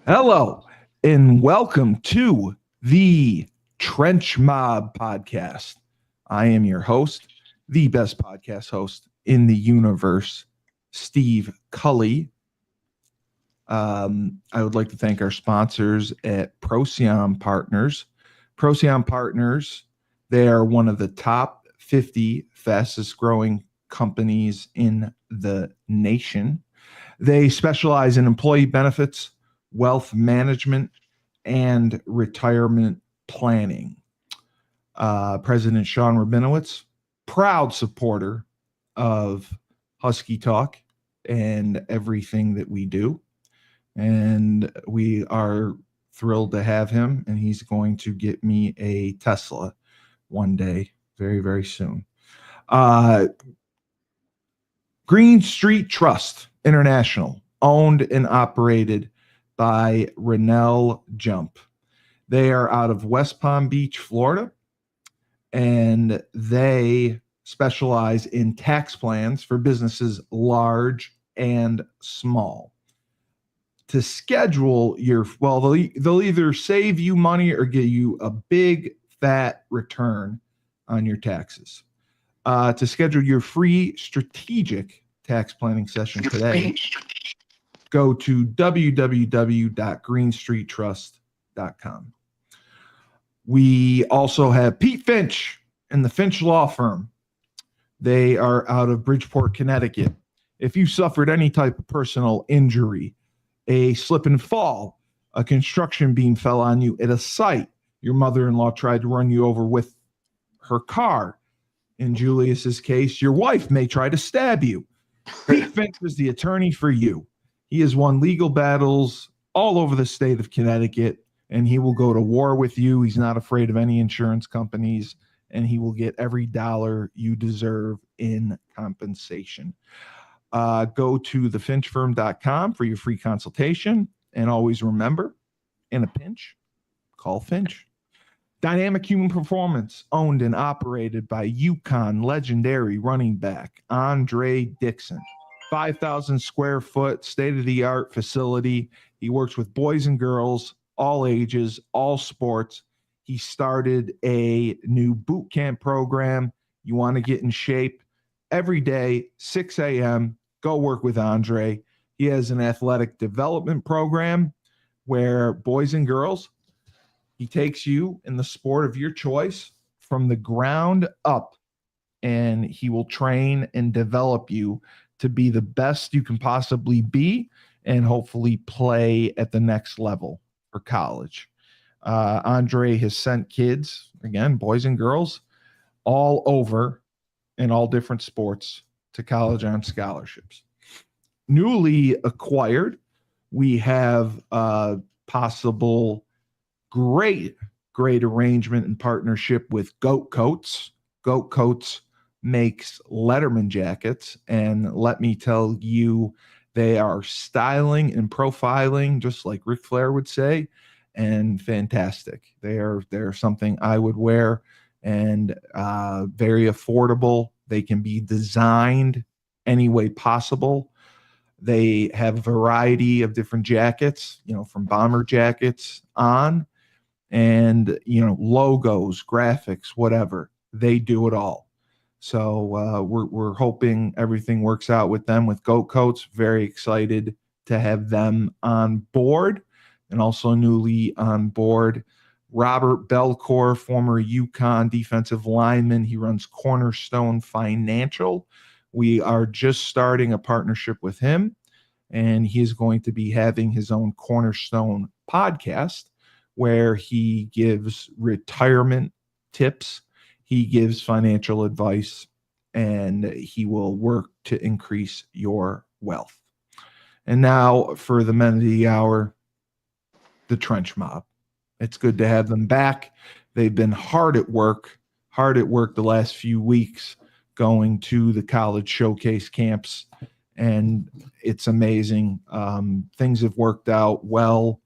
Hello, and welcome to the Trench Mob podcast. I am your host, the best podcast host in the universe, Steve Cully. I would like to thank our sponsors at Procyon Partners. Procyon Partners, they are one of the top 50 fastest growing companies in the nation. They specialize in employee benefits, wealth management, and retirement planning. President Sean Rabinowitz, proud supporter of Husky Talk and everything that we do. And we are thrilled to have him, and he's going to get me a Tesla one day, very, very soon. Uh, Green Street Trust International, owned and operated by Rennell Jump. They are out of West Palm Beach, Florida, and they specialize in tax plans for businesses large and small. To schedule your, well, they'll either save you money or give you a big fat return on your taxes. To schedule your free strategic tax planning session today, go to www.greenstreettrust.com. We also have Pete Finch and the Finch Law Firm. They are out of Bridgeport, Connecticut. If you suffered any type of personal injury, a slip and fall, a construction beam fell on you at a site, your mother-in-law tried to run you over with her car. In Julius's case, your wife may try to stab you. Pete Finch is the attorney for you. He has won legal battles all over the state of Connecticut, and he will go to war with you. He's not afraid of any insurance companies, and he will get every dollar you deserve in compensation. Go to thefinchfirm.com for your free consultation, and always remember, in a pinch, call Finch. Dynamic Human Performance, owned and operated by UConn legendary running back Andre Dixon. 5,000 square foot state-of-the-art facility. He works with boys and girls, all ages, all sports. He started a new boot camp program. You want to get in shape every day, 6 a.m., go work with Andre. He has an athletic development program where boys and girls, he takes you in the sport of your choice from the ground up, and he will train and develop you to be the best you can possibly be and hopefully play at the next level for college. Andre has sent kids, again, boys and girls, all over in all different sports to college on scholarships. Newly acquired, we have possible great arrangement and partnership with Goat Coats. Goat Coats makes Letterman jackets, and let me tell you, they are styling and profiling, just like Ric Flair would say, and fantastic. They're something I would wear, and very affordable. They can be designed any way possible. They have a variety of different jackets, from bomber jackets on, and logos, graphics, whatever. They do it all. So we're hoping everything works out with them, with Goat Coats. Very excited to have them on board. And also newly on board, Robert Belcourt, former UConn defensive lineman. He runs Cornerstone Financial. We are just starting a partnership with him, and he is going to be having his own Cornerstone podcast where he gives retirement tips, he gives financial advice, and he will work to increase your wealth. And now for the men of the hour, the Trench Mob. It's good to have them back. They've been hard at work the last few weeks, going to the college showcase camps, and it's amazing. Things have worked out well.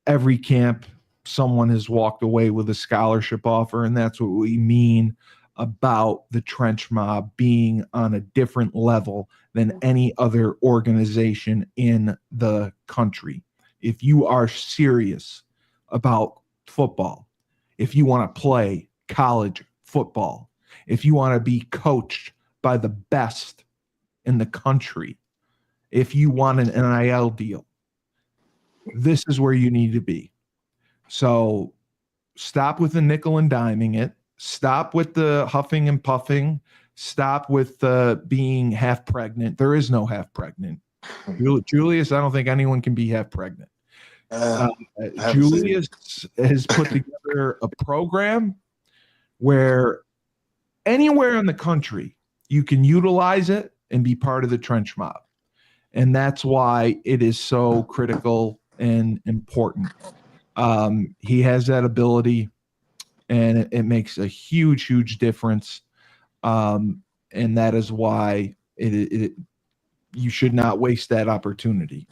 Every camp, someone has walked away with a scholarship offer, and that's what we mean about the Trench Mob being on a different level than any other organization in the country. if you are serious about football, if you want to play college football, if you want to be coached by the best in the country, if you want an NIL deal, this is where you need to be. So stop with the nickel and diming it. Stop with the huffing and puffing. Stop with being half pregnant. There is no half pregnant. Julius, I don't think anyone can be half pregnant. Julius has put together a program where anywhere in the country you can utilize it and be part of the trench mob. And that's why it is so critical and important. He has that ability, and it makes a huge, huge difference. And that is why you should not waste that opportunity.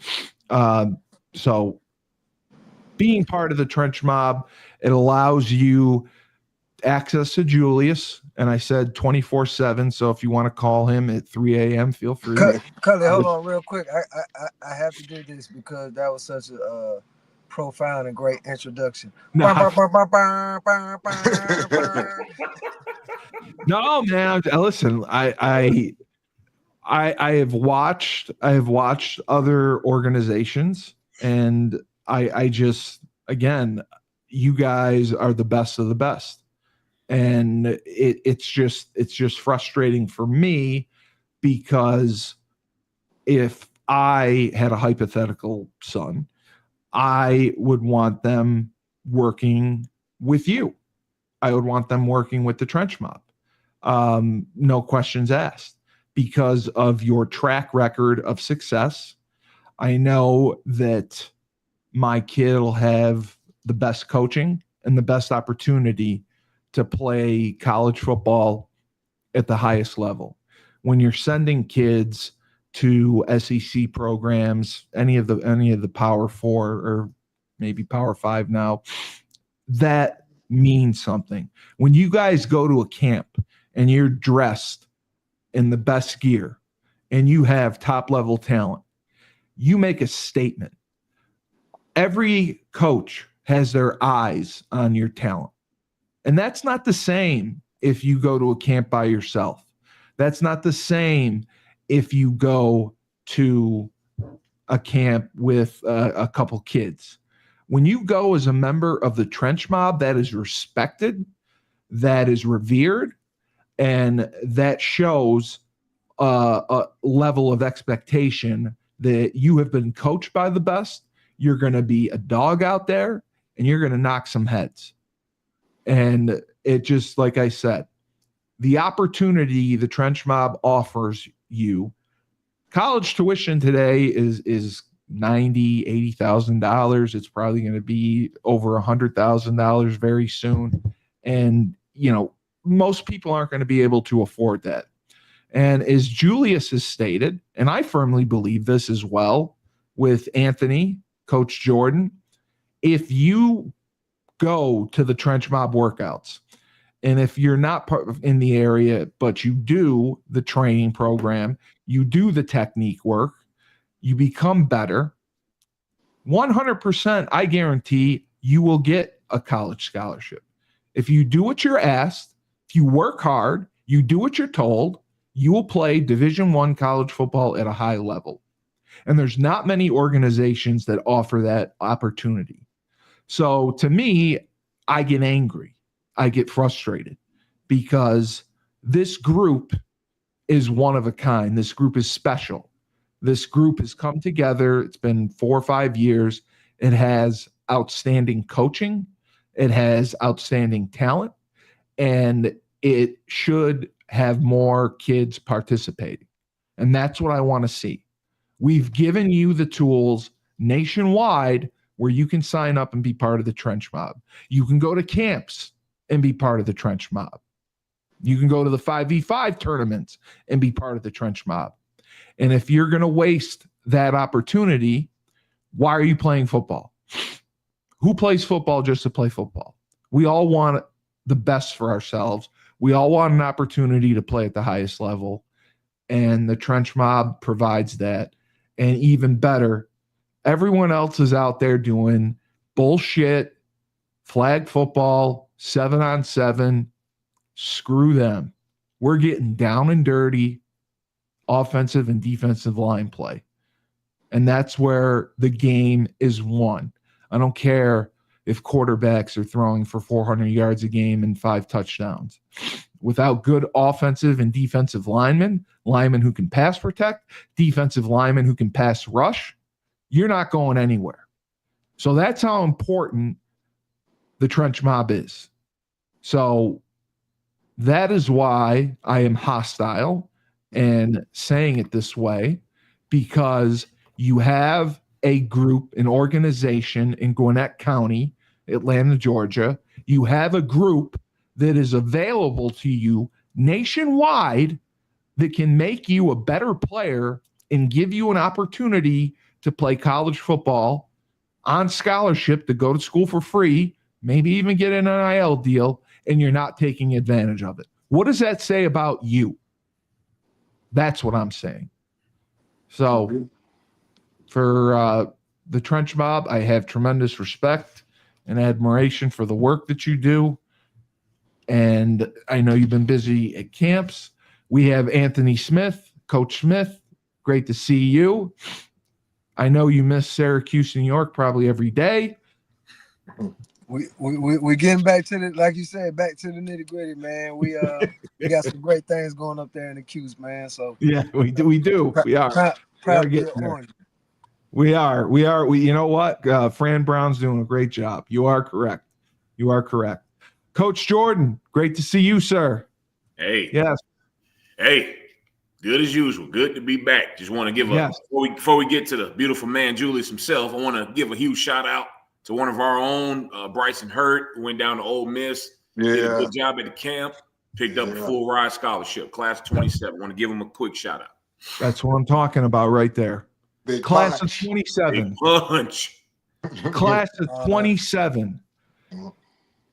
So being part of the trench mob, it allows you access to Julius. And I said 24/7. So if you want to call him at 3 a.m., feel free. Cully, hold on real quick. I have to do this because that was such a profound and great introduction. No, no, man. Listen, I have watched other organizations, and I just, again, you guys are the best of the best. And it's just frustrating for me, because if I had a hypothetical son, I would want them working with you. I would want them working with the trench mob. No questions asked, because of your track record of success. I know that my kid will have the best coaching and the best opportunity to play college football at the highest level. When you're sending kids to SEC programs, any of the Power 4 or maybe Power 5 now, that means something. When you guys go to a camp and you're dressed in the best gear and you have top level talent, you make a statement. Every coach has their eyes on your talent. And that's not the same if you go to a camp by yourself. That's not the same if you go to a camp with a couple kids. When you go as a member of the trench mob, that is respected, that is revered, and that shows a level of expectation that you have been coached by the best. You're going to be a dog out there, and you're going to knock some heads. And it just, like I said, the opportunity the trench mob offers you. College tuition today is $90,000, $80,000. It's probably going to be over $100,000 very soon. And, most people aren't going to be able to afford that. And as Julius has stated, and I firmly believe this as well with Anthony, Coach Jordan, if you go to the trench mob workouts, and if you're not in the area, but you do the training program, you do the technique work, you become better, 100%, I guarantee you will get a college scholarship. If you do what you're asked, if you work hard, you do what you're told, you will play Division I college football at a high level. And there's not many organizations that offer that opportunity. So to me, I get angry. I get frustrated, because this group is one of a kind. This group is special. This group has come together. It's been 4 or 5 years. It has outstanding coaching. It has outstanding talent, and it should have more kids participating. And that's what I want to see. We've given you the tools nationwide where you can sign up and be part of the trench mob. You can go to camps and be part of the trench mob. You can go to the 5v5 tournaments and be part of the trench mob. And if you're going to waste that opportunity, why are you playing football? Who plays football just to play football? We all want the best for ourselves. We all want an opportunity to play at the highest level. And the trench mob provides that. And even better, Everyone else is out there doing bullshit, flag football, 7-on-7. Screw them. We're getting down and dirty offensive and defensive line play. And that's where the game is won. I don't care if quarterbacks are throwing for 400 yards a game and 5 touchdowns. Without good offensive and defensive linemen who can pass protect, defensive linemen who can pass rush, you're not going anywhere. So that's how important the trench mob is. So that is why I am hostile and saying it this way, because you have a group, an organization in Gwinnett County, Atlanta, Georgia. You have a group that is available to you nationwide that can make you a better player and give you an opportunity to play college football on scholarship, to go to school for free, maybe even get an NIL deal, and you're not taking advantage of it. What does that say about you? That's what I'm saying. So for the trench mob, I have tremendous respect and admiration for the work that you do. And I know you've been busy at camps. We have Anthony Smith, Coach Smith. Great to see you. I know you miss Syracuse, New York probably every day. We getting back to the, like you said, back to the nitty gritty, man. We got some great things going up there in the Q's, man. So yeah, we do. We are proud to get on. We are. You know what? Fran Brown's doing a great job. You are correct. Coach Jordan, great to see you, sir. Hey. Yes. Hey. Good as usual. Good to be back. Just want to give before we get to the beautiful man Julius himself, I want to give a huge shout out to one of our own, Bryson Hurt, who went down to Ole Miss. Did a good job at the camp. Picked up a full ride scholarship, class 27. Want to give him a quick shout out. That's what I'm talking about right there. Big class punch. of 27. Big punch. Class of 27.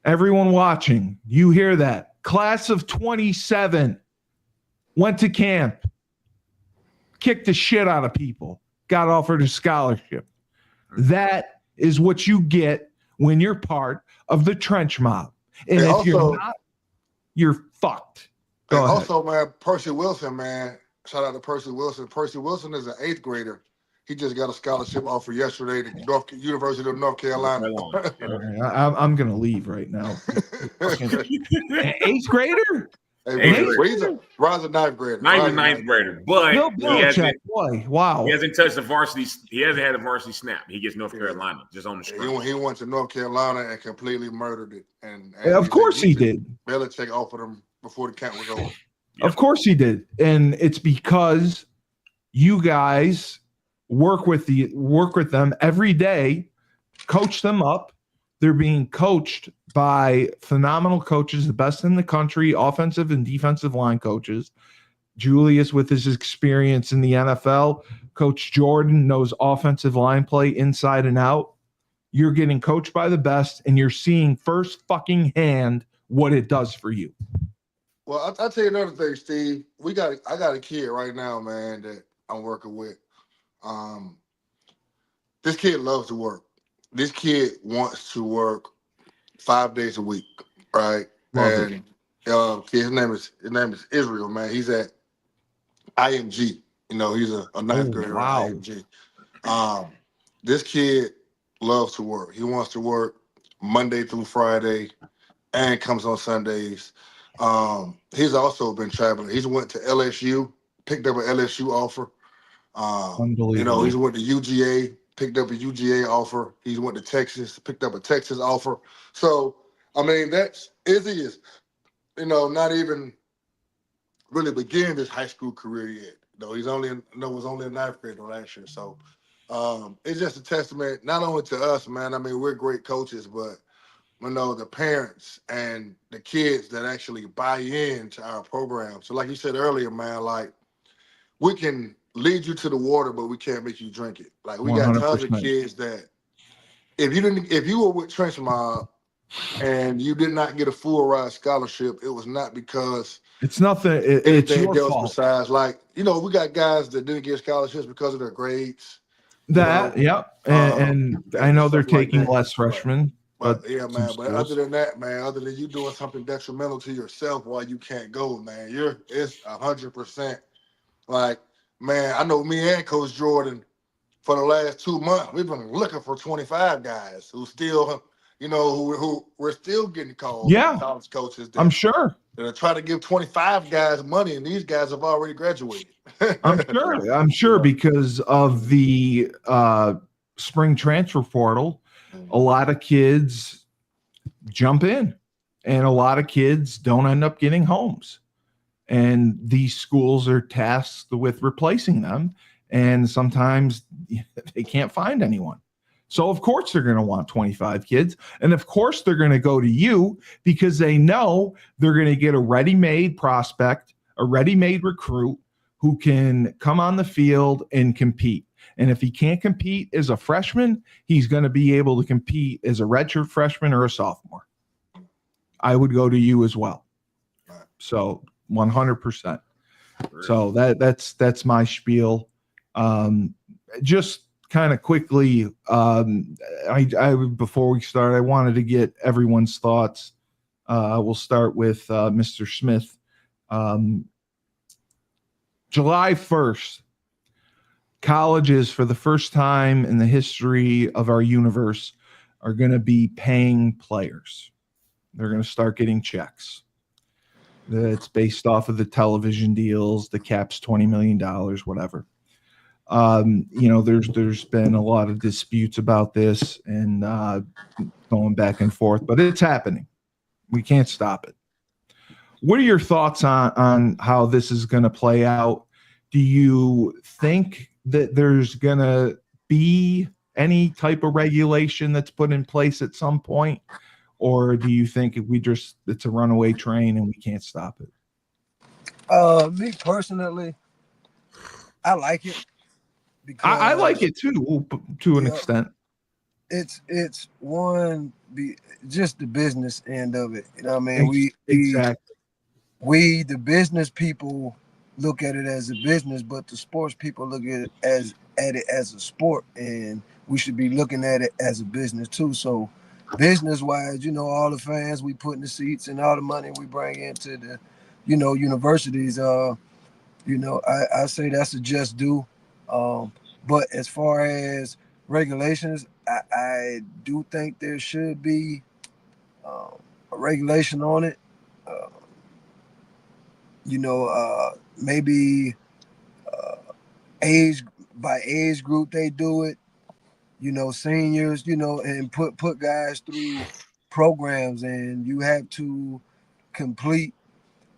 Everyone watching, you hear that? Class of 27. Went to camp. Kicked the shit out of people. Got offered a scholarship. That is what you get when you're part of the trench mob. And if you're not, you're fucked. Go ahead. Also, man, Percy Wilson, man. Shout out to Percy Wilson. Percy Wilson is an 8th grader. He just got a scholarship offer yesterday to University of North Carolina. I'm going to leave right now. 8th grader? He's a rising 9th grader. Not even 9th grader, but wow. He hasn't touched the varsity. He hasn't had a varsity snap. He gets North Carolina just on the screen. He went to North Carolina and completely murdered it. And of course he did. Belichick offered him before the camp was over. Yep. Of course he did, and it's because you guys work with them every day, coach them up. They're being coached by phenomenal coaches, the best in the country, offensive and defensive line coaches. Julius, with his experience in the NFL, Coach Jordan knows offensive line play inside and out. You're getting coached by the best, and you're seeing first fucking hand what it does for you. Well, I'll tell you another thing, Steve. I got a kid right now, man, that I'm working with. This kid loves to work. This kid wants to work 5 days a week, right? His name is Israel, man. He's at IMG. You know, he's a 9th grader at IMG. This kid loves to work. He wants to work Monday through Friday and comes on Sundays. He's also been traveling. He's went to LSU, picked up an LSU offer. Unbelievable. You know, he's went to UGA, picked up a UGA offer. He's went to Texas, picked up a Texas offer. So, I mean, that's Izzy is, not even really beginning his high school career yet. He's only was only a 9th grader last year. So, it's just a testament not only to us, man. I mean, we're great coaches, but the parents and the kids that actually buy into our program. So, like you said earlier, man, like we can lead you to the water, but we can't make you drink it. Like we got 100%. tons of kids that if you were with Trench Mob and you did not get a full ride scholarship, it was not because it's nothing. It's your fault. Besides, we got guys that didn't get scholarships because of their grades. That, yeah. And I know they're taking less freshmen. But yeah, man. But other than that, man, other than you doing something detrimental to yourself while you can't go, man, it's 100%. Like, man, I know me and Coach Jordan for the last 2 months, we've been looking for 25 guys who still, who we're still getting calls. Yeah, college coaches. I'm sure. They're trying to give 25 guys money, and these guys have already graduated. I'm sure because of the spring transfer portal, a lot of kids jump in, and a lot of kids don't end up getting homes. And these schools are tasked with replacing them, and sometimes they can't find anyone. So, of course, they're going to want 25 kids. And, of course, they're going to go to you because they know they're going to get a ready-made prospect, a ready-made recruit who can come on the field and compete. And if he can't compete as a freshman, he's going to be able to compete as a redshirt freshman or a sophomore. I would go to you as well. So 100%. So that's my spiel. Just kind of quickly, I before we start, I wanted to get everyone's thoughts. We'll start with Mr. Smith. July 1st, colleges, for the first time in the history of our universe, are going to be paying players. They're going to start getting checks. It's based off of the television deals, the cap's $20 million, whatever. There's been a lot of disputes about this and going back and forth, but it's happening. We can't stop it. What are your thoughts on how this is going to play out? Do you think that there's going to be any type of regulation that's put in place at some point? Or do you think it's a runaway train and we can't stop it? Me personally, I like it. Because I like it too, to an extent. It's just the business end of it. You know what I mean? Exactly. We the business people look at it as a business, but the sports people look at it as a sport, and we should be looking at it as a business too. So business wise, all the fans we put in the seats and all the money we bring into the, universities, I say that's a just due. But as far as regulations, I do think there should be a regulation on it. Maybe age by age group they do it. Seniors, and put guys through programs, and you have to complete,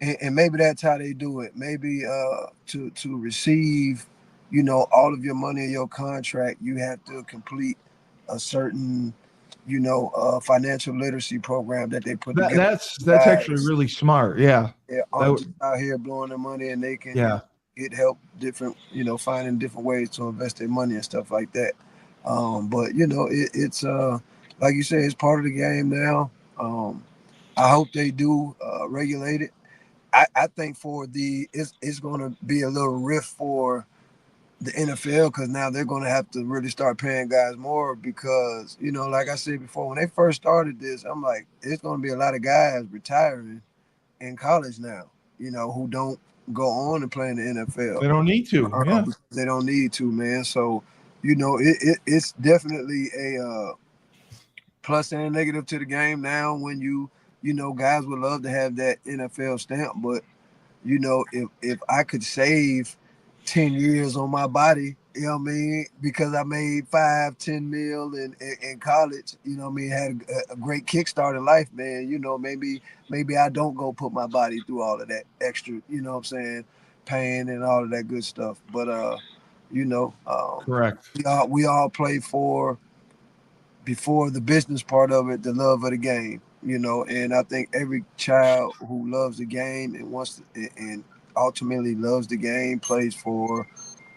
and maybe that's how they do it. Maybe to receive, all of your money in your contract, you have to complete a certain, financial literacy program that they put together. That's actually really smart. Yeah. Yeah, out here blowing their money, and they can get help different, finding different ways to invest their money and stuff like that. But it's like you say, it's part of the game now. I hope they do regulate it. I think it's going to be a little rift for the NFL, because now they're going to have to really start paying guys more, because like I said before, when they first started this, I'm like, it's going to be a lot of guys retiring in college now, who don't go on and play in the NFL. They don't need to. Yeah. They don't need to, man. So it's definitely a plus and a negative to the game now, when guys would love to have that NFL stamp, but if I could save 10 years on my body, because I made 5-10 mil in college, had a great kickstart in life, man. Maybe I don't go put my body through all of that extra, pain and all of that good stuff. But correct. We all play for, before the business part of it, the love of the game, and I think every child who loves the game and wants to, and ultimately loves the game, plays for,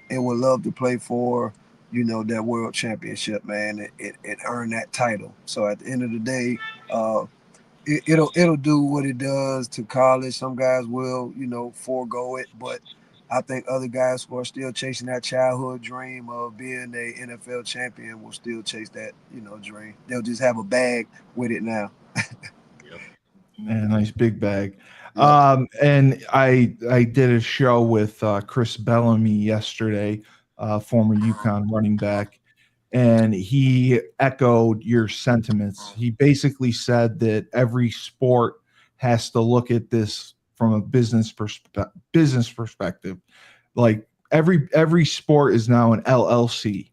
and would love to play for, that world championship, man, and earn that title. So at the end of the day, it'll do what it does to college. Some guys will, forego it, but I think other guys who are still chasing that childhood dream of being a NFL champion will still chase that, dream. They'll just have a bag with it now. And a nice big bag. Yeah. And I did a show with Chris Bellamy yesterday, former UConn running back, and he echoed your sentiments. He basically said that every sport has to look at this from a business perspective. Like every sport is now an LLC,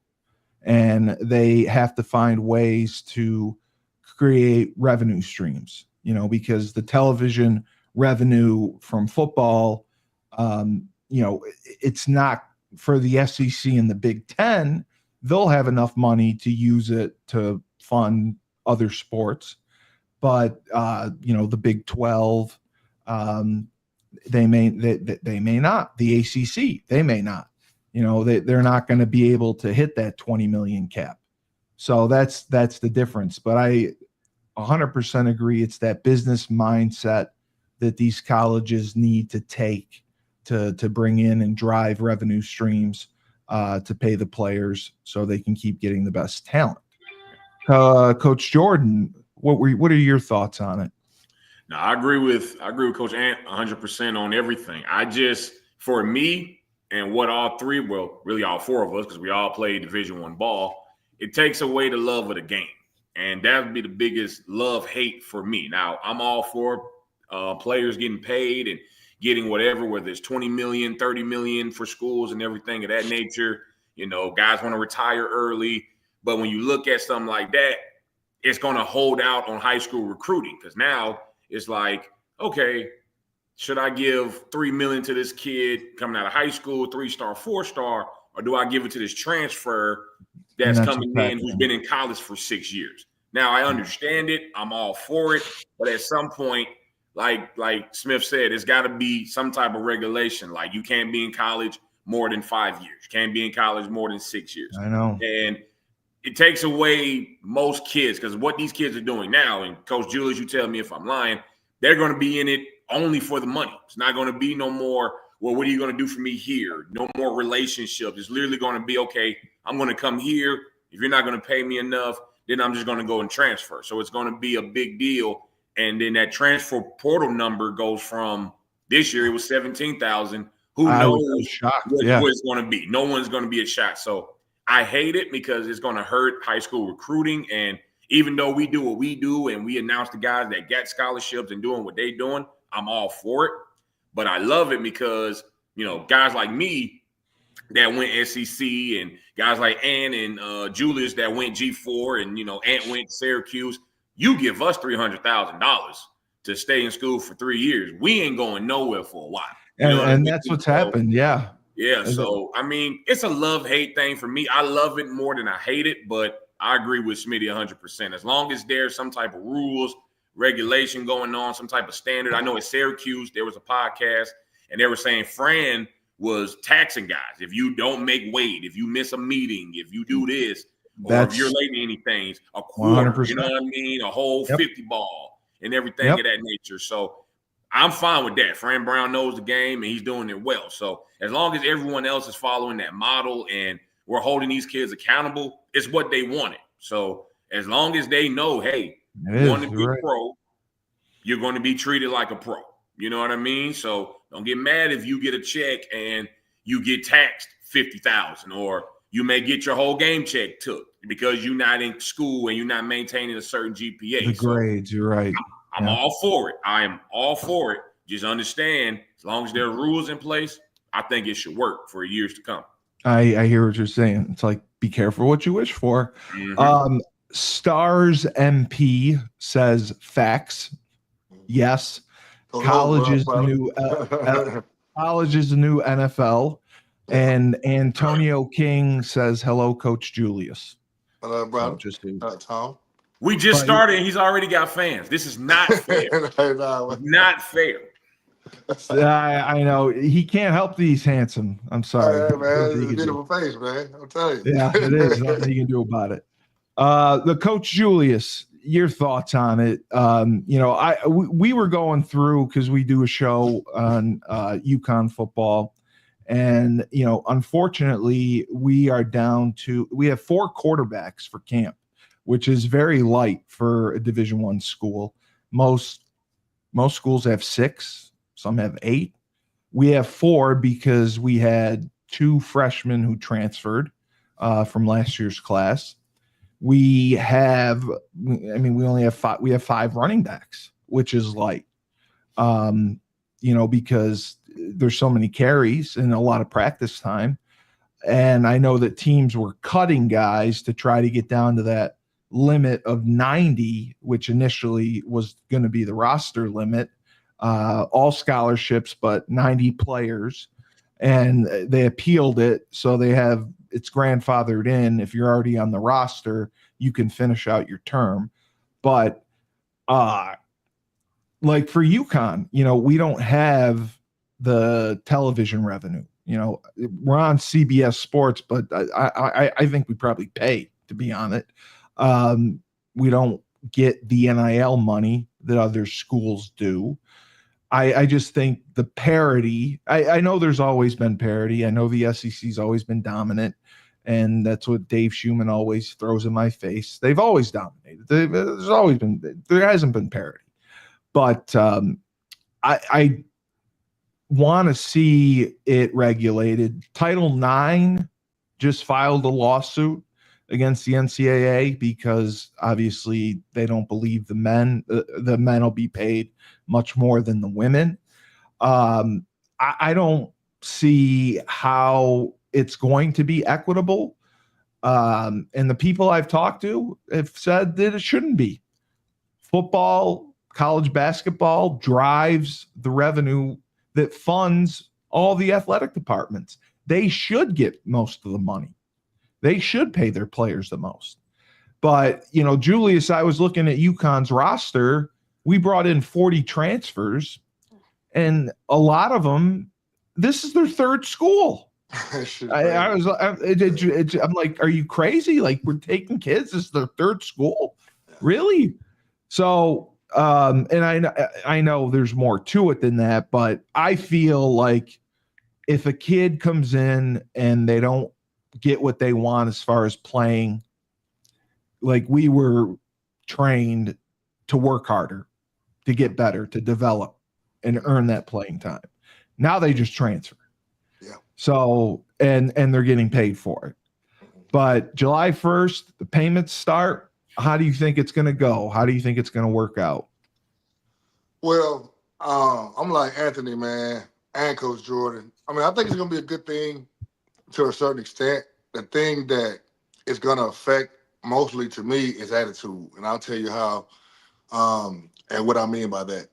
and they have to find ways to create revenue streams, because the television revenue from football, it's not for the SEC and the Big Ten. They'll have enough money to use it to fund other sports, but the Big 12, they may not. The ACC, they may not. They're not going to be able to hit that 20 million cap. So that's the difference. But I 100% agree. It's that business mindset that these colleges need to take to bring in and drive revenue streams to pay the players so they can keep getting the best talent. Coach Jordan, what are your thoughts on it? No, I agree with Coach Ant 100% on everything. For me and what all three, well, really all four of us, because we all play Division I ball, it takes away the love of the game. And that would be the biggest love-hate for me. Now, I'm all for players getting paid and getting whatever, whether it's 20 million, 30 million for schools and everything of that nature. Guys want to retire early. But when you look at something like that, it's going to hold out on high school recruiting, because now it's like, okay, should I give $3 million to this kid coming out of high school, 3-star, 4-star, or do I give it to this transfer that's coming in who's been in college for 6 years? Now, I understand it. I'm all for it. But at some point, like Smith said, it's got to be some type of regulation. Like, you can't be in college more than 5 years. You can't be in college more than 6 years. I know. And it takes away most kids, because what these kids are doing now, and Coach Julius, you tell me if I'm lying, they're going to be in it only for the money. It's not going to be no more, well, what are you going to do for me here? No more relationships. It's literally going to be, okay, I'm going to come here. If you're not going to pay me enough, then I'm just going to go and transfer. So it's going to be a big deal. And then that transfer portal number goes from, this year it was 17,000. Who knows what it's going to be? No one's going to be a shot. So I hate it because it's going to hurt high school recruiting. And even though we do what we do and we announce the guys that get scholarships and doing what they're doing, I'm all for it. But I love it because, guys like me that went SEC and guys like Ant and Julius that went G4 and, Ant went Syracuse, you give us $300,000 to stay in school for 3 years. We ain't going nowhere for a while. And that's what's happened. Yeah. Yeah. So, it's a love-hate thing for me. I love it more than I hate it, but I agree with Smitty 100%. As long as there's some type of rules, regulation going on, some type of standard. I know at Syracuse, there was a podcast and they were saying Fran was taxing guys. If you don't make weight, if you miss a meeting, if you do this, or if you're late in anything, a quarter, 100%. You know what I mean? A whole 50 ball and everything of that nature. So I'm fine with that. Fran Brown knows the game and he's doing it well. So as long as everyone else is following that model and we're holding these kids accountable, it's what they wanted. So as long as they know, hey, you want to be pro, you're going to be treated like a pro. You know what I mean? So don't get mad if you get a check and you get taxed $50,000, or you may get your whole game check took because you're not in school and you're not maintaining a certain GPA. The grades, you're right. I'm all for it. I am all for it. Just understand, as long as there are rules in place, I think it should work for years to come. I hear what you're saying. It's like, be careful what you wish for. Mm-hmm. Stars MP says facts. Yes. College is the new NFL. And Antonio King says, hello, Coach Julius. Hello, brother. Tom. We just started and he's already got fans. This is not fair. Not fair. I know. He can't help that he's handsome. I'm sorry. Hey, man, it's a beautiful face, man. I'll tell you. Yeah, it is. Nothing you can do about it. The Coach Julius, your thoughts on it? We were going through, because we do a show on UConn football, And, unfortunately, we have 4 quarterbacks for camp, which is very light for a Division I school. Most schools have 6, some have 8. We have 4 because we had 2 freshmen who transferred from last year's class. We only have 5. We have 5 running backs, which is light, because there's so many carries and a lot of practice time. And I know that teams were cutting guys to try to get down to that limit of 90, which initially was going to be the roster limit, all scholarships, but 90 players. And they appealed it. So it's grandfathered in. If you're already on the roster, you can finish out your term. But like for UConn, we don't have the television revenue. We're on CBS Sports, but I think we probably pay, to be honest. We don't get the NIL money that other schools do. I just think the parity, I know there's always been parity. I know the SEC's always been dominant, and that's what Dave Schumann always throws in my face. They've always dominated. There hasn't been parity. But I want to see it regulated. Title IX just filed a lawsuit against the NCAA because obviously they don't believe the men will be paid much more than the women. I don't see how it's going to be equitable. And the people I've talked to have said that it shouldn't be. Football, college basketball drives the revenue that funds all the athletic departments. They should get most of the money. They should pay their players the most. But, Julius, I was looking at UConn's roster. We brought in 40 transfers, and a lot of them, this is their 3rd school. I'm like, are you crazy? Like, we're taking kids. This is their 3rd school? Really? So, and I know there's more to it than that, but I feel like if a kid comes in and they don't get what they want as far as playing, like we were trained to work harder, to get better, to develop and earn that playing time. Now they just transfer. Yeah. So, and they're getting paid for it. But July 1st, the payments start. How do you think it's going to go? How do you think it's going to work out? Well, I'm like Anthony, man, and Coach Jordan. I think it's going to be a good thing to a certain extent. The thing that is going to affect mostly to me is attitude. And I'll tell you how and what I mean by that.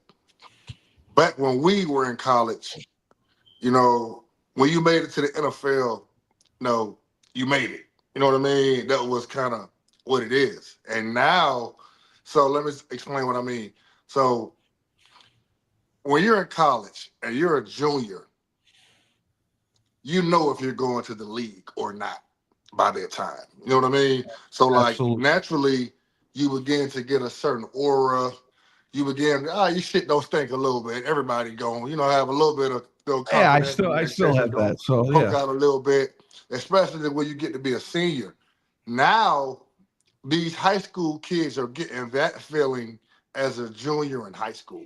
Back when we were in college, when you made it to the NFL, you made it. You know what I mean? That was kind of what it is. And now, so let me explain what I mean. So when you're in college and you're a junior, if you're going to the league or not by that time. You know what I mean? So like naturally you begin to get a certain aura. You begin, you shit don't stink a little bit. Everybody going, have a little bit of confidence. Yeah, I still have that. So yeah. Poke out a little bit, especially when you get to be a senior. Now these high school kids are getting that feeling as a junior in high school.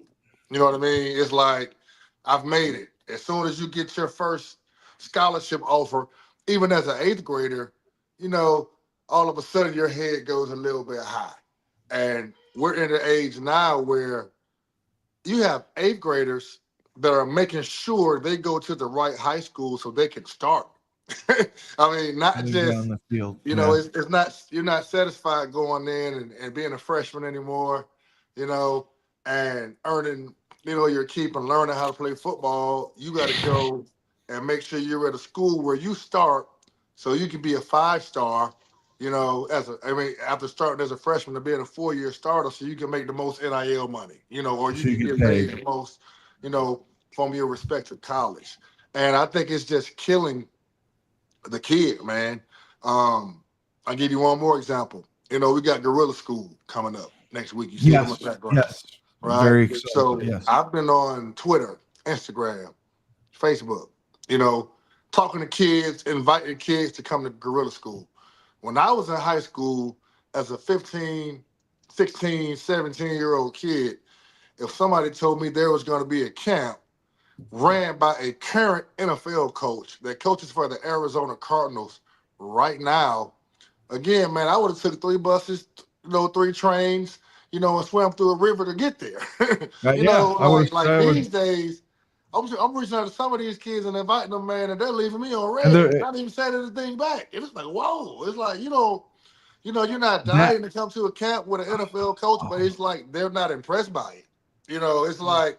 You know what I mean? It's like, I've made it. As soon as you get your first scholarship offer, even as an 8th grader, all of a sudden your head goes a little bit high. And we're in the age now where you have 8th graders that are making sure they go to the right high school so they can start. Not just on the field. It's not, you're not satisfied going in and being a freshman anymore, and earning, your keep and learning how to play football. You got to go and make sure you're at a school where you start so you can be a 5-star, after starting as a freshman to being a 4-year starter so you can make the most NIL money, or you can get paid the most, from your respective college. And I think it's just killing the kid, man. I'll give you one more example. We got Gorilla School coming up next week. You see them in the background. Yes. Right. Very excited. So yes. I've been on Twitter, Instagram, Facebook, talking to kids, inviting kids to come to Guerrilla School. When I was in high school as a 15, 16, 17-year-old kid, if somebody told me there was going to be a camp ran by a current NFL coach that coaches for the Arizona Cardinals right now, again, man, I would have took 3 buses, 3 trains, and swam through a river to get there. These days, I'm reaching out to some of these kids and inviting them, man, and they're leaving me on red. Not even saying anything back. And it's like, whoa. It's like, you're not dying to come to a camp with an NFL coach, but it's like they're not impressed by it. It's like,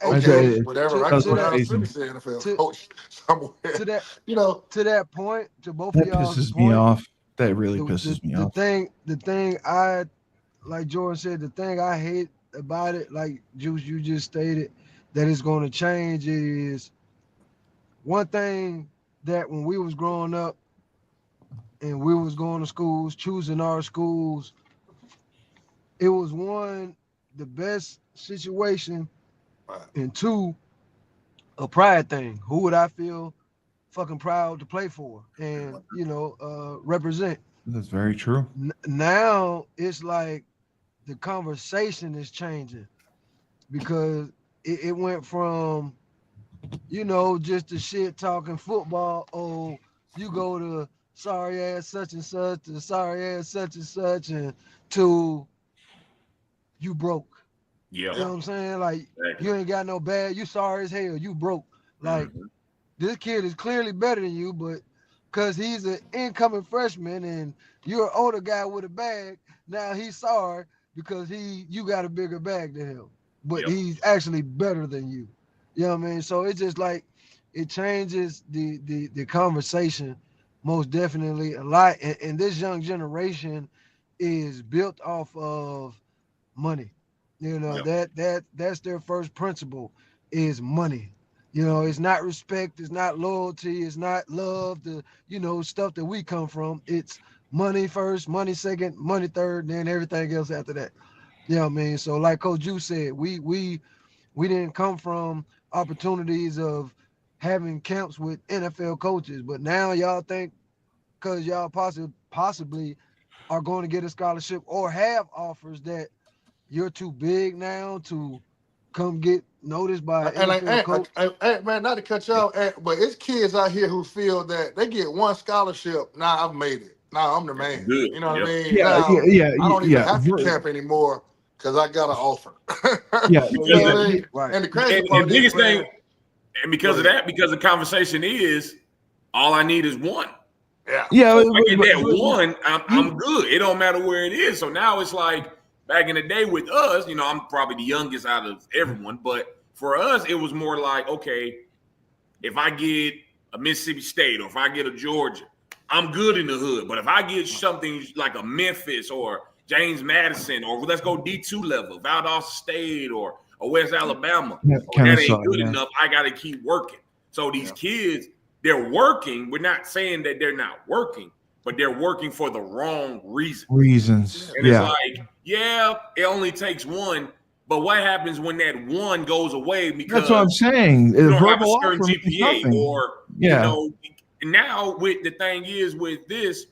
okay, whatever. I can go down and finish the NFL coach somewhere. To that point, to both of y'all, pisses me off. That really pisses me off. The thing I, like Jordan said, the thing I hate about it, like Juice, you just stated, that it's going to change is one thing that when we was growing up and we was going to schools, choosing our schools, it was one, the best situation, and 2, a pride thing. Who would I feel fucking proud to play for and, represent? That's very true. Now it's like the conversation is changing because it went from, just the shit talking football. Oh, you go to sorry ass such and such to sorry ass such and such, and to you broke. Yeah. You know what I'm saying? Like, you ain't got no bag. You sorry as hell. You broke. Like, this kid is clearly better than you, but because he's an incoming freshman and you're an older guy with a bag, now he's sorry because you got a bigger bag than him. But he's actually better than you. You know what I mean? So it's just like it changes the conversation most definitely a lot. And this young generation is built off of money. That's their first principle is money. It's not respect, it's not loyalty, it's not love, the stuff that we come from. It's money first, money second, money third, then everything else after that. You know what I mean? So like Coach Ju said, we didn't come from opportunities of having camps with NFL coaches, but now y'all think because y'all possibly are going to get a scholarship or have offers that you're too big now to come get noticed by an NFL coach. Man, not to cut you off, but it's kids out here who feel that they get one scholarship. Now I've made it. Now I'm the man. Good. You know what I mean? Yeah, now, I don't even have to Right. camp anymore because I got an offer. Yeah. You know what I mean? Right. And the crazy And part the biggest is, man, thing, and because of that, because the conversation is, all I need is one. Yeah. If I get that one, I'm good. It don't matter where it is. So now it's like back in the day with us, I'm probably the youngest out of everyone, but for us, it was more like, okay, if I get a Mississippi State or if I get a Georgia, I'm good in the hood. But if I get something like a Memphis or James Madison, or let's go D2 level, Valdosta State or West Alabama, that ain't good enough. I got to keep working. So these kids, they're working. We're not saying that they're not working, but they're working for the wrong reasons. And it's like, it only takes one. But what happens when that one goes away? Because that's what I'm saying. You don't have a certain GPA, or now with the thing is with this,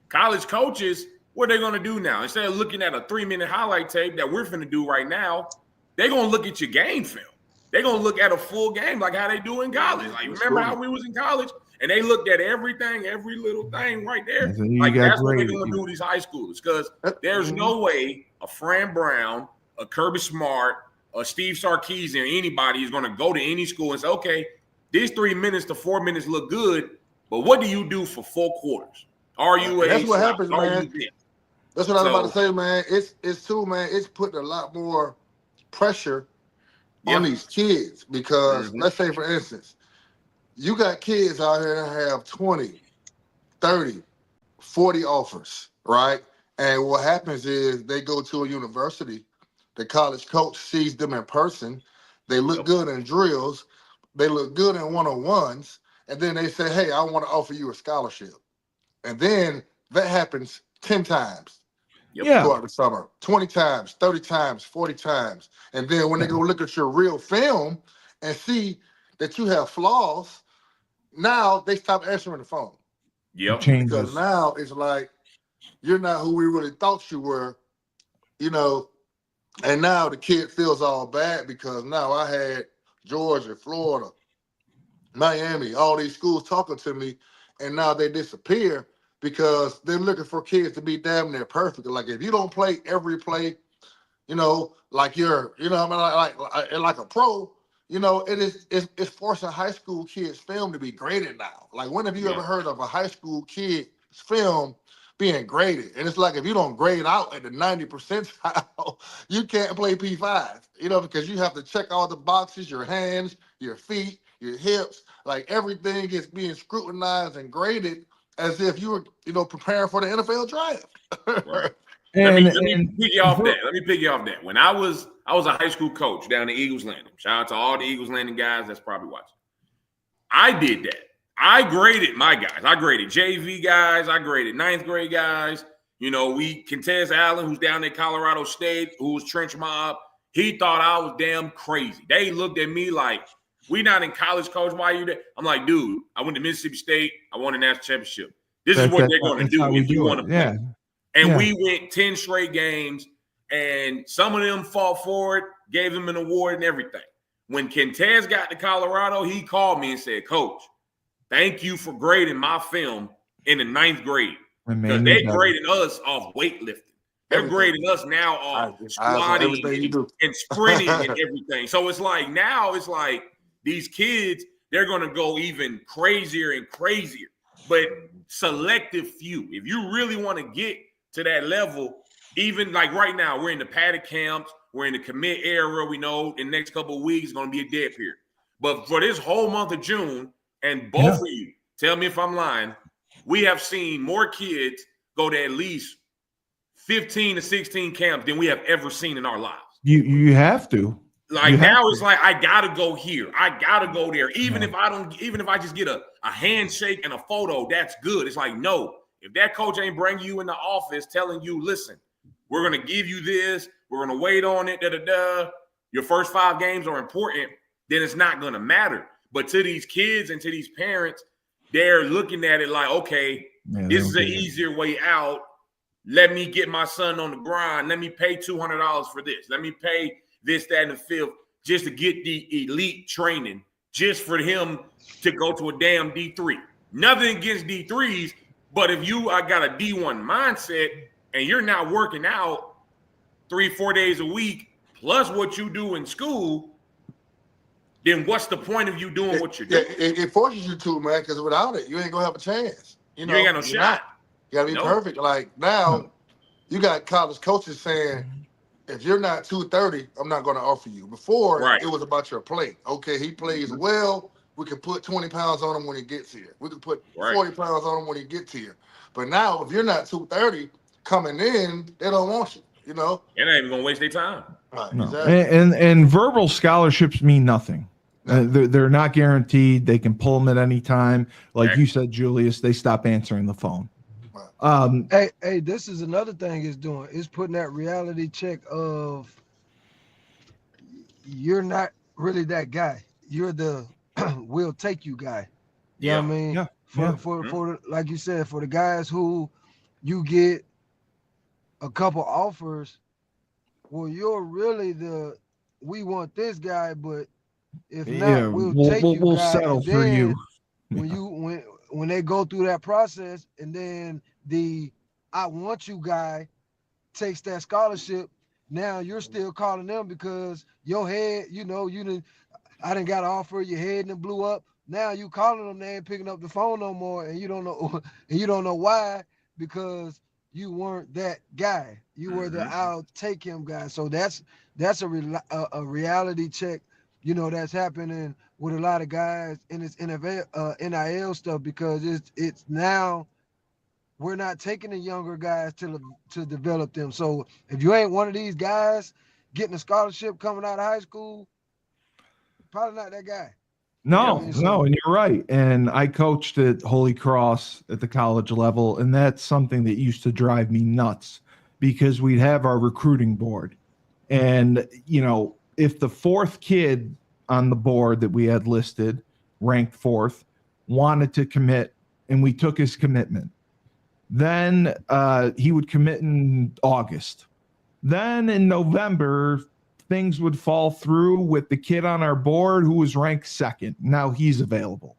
college coaches, what are they going to do now? Instead of looking at a 3-minute highlight tape that we're finna do right now, they're going to look at your game film. They're going to look at a full game like how they do in college. Like, remember how we was in college? And they looked at everything, every little thing right there. Like, that's what they're going to do these high schoolers, because there's no way a Fran Brown, a Kirby Smart, a Steve Sarkisian, anybody is going to go to any school and say, okay, these 3 minutes to 4 minutes look good, but what do you do for 4 quarters? That's what happens, man. That's what I was about to say, man. It's too, man. It's putting a lot more pressure on these kids because, let's say, for instance, you got kids out here that have 20, 30, 40 offers, right? And what happens is they go to a university, the college coach sees them in person, they look good in drills, they look good in one-on-ones, and then they say, hey, I want to offer you a scholarship. And then that happens 10 times throughout the summer, 20 times, 30 times, 40 times. And then when they go look at your real film and see that you have flaws, now they stop answering the phone. Yep. Because now it's like you're not who we really thought you were, you know. And now the kid feels all bad because now I had Georgia, Florida, Miami, all these schools talking to me, and now they disappear because they're looking for kids to be damn near perfect. Like if you don't play every play, you know, like you're, you know, I mean, like a pro, you know, it's forcing high school kids' film to be graded now. Like when have you ever heard of a high school kid's film being graded? And it's like if you don't grade out at the 90 percentile, you can't play P5, you know, because you have to check all the boxes, your hands, your feet, your hips, like everything is being scrutinized and graded as if you were, you know, preparing for the NFL draft. Right. Let me pick you off that. Let me pick you off that. When I was a high school coach down at Eagles Landing. Shout out to all the Eagles Landing guys that's probably watching. I did that. I graded my guys. I graded JV guys. I graded ninth grade guys. You know, Contez Allen, who's down at Colorado State, who was trench mob, he thought I was damn crazy. They looked at me like, we not in college, coach. Why are you there? I'm like, dude, I went to Mississippi State. I won a national championship. This is what they're going to do if you want to play. Yeah. And we went 10 straight games, and some of them fought for it, gave them an award and everything. When Contez got to Colorado, he called me and said, Coach, thank you for grading my film in the ninth grade. Because they graded us off weightlifting. They're grading us now off squatting and sprinting and everything. So it's like now it's like these kids, they're going to go even crazier and crazier. But selective few. If you really want to get to that level, even like right now, we're in the paddock camps, we're in the commit era. We know in the next couple of weeks is going to be a dead period. But for this whole month of June, and both of you, tell me if I'm lying, we have seen more kids go to at least 15 to 16 camps than we have ever seen in our lives. You have to. Like now it's like I gotta go here. I gotta go there. Even if I just get a handshake and a photo, that's good. It's like, no, if that coach ain't bringing you in the office telling you, listen, we're gonna give you this, we're gonna wait on it, your first 5 games are important, then it's not gonna matter. But to these kids and to these parents, they're looking at it like, okay, this is an easier way out. Let me get my son on the grind. Let me pay $200 for this. Let me pay this, that, and the fifth just to get the elite training, just for him to go to a damn D3. Nothing against D3s, but if I got a D1 mindset and you're not working out 3-4 days a week plus what you do in school, then what's the point of you doing what you're doing? It forces you to, man, because without it, you ain't gonna have a chance. You know, you ain't got no shot. You gotta be perfect. Like now, you got college coaches saying, if you're not 230, I'm not gonna offer you. Before, it was about your play. Okay, he plays well. We can put 20 pounds on him when he gets here. We can put 40 pounds on him when he gets here. But now, if you're not 230 coming in, they don't want you. You know, they're not even gonna waste their time. Right, no. Exactly. And verbal scholarships mean nothing. They're not guaranteed. They can pull them at any time. Like you said, Julius, they stop answering the phone. Hey, this is another thing it's doing. It's putting that reality check of you're not really that guy. You're the we'll take you guy. You know what I mean? For like you said, for the guys who you get a couple offers, well, you're really we want this guy, but if not, we'll take you. We'll guy. settle for you. When they go through that process, and then the I want you guy takes that scholarship, now you're still calling them because your head, I done got an offer, your head and blew up. Now you calling them, they ain't picking up the phone no more, and you don't know why, because you weren't that guy. You were the I'll take him guy. So that's a reality check, that's happening with a lot of guys in this NIL stuff, because it's now we're not taking the younger guys to develop them. So if you ain't one of these guys getting a scholarship coming out of high school, probably not that guy. No, and you're right. And I coached at Holy Cross at the college level, and that's something that used to drive me nuts, because we'd have our recruiting board. And, if the 4th kid on the board that we had listed ranked 4th, wanted to commit, and we took his commitment. Then he would commit in August. Then in November, things would fall through with the kid on our board who was ranked second. Now he's available.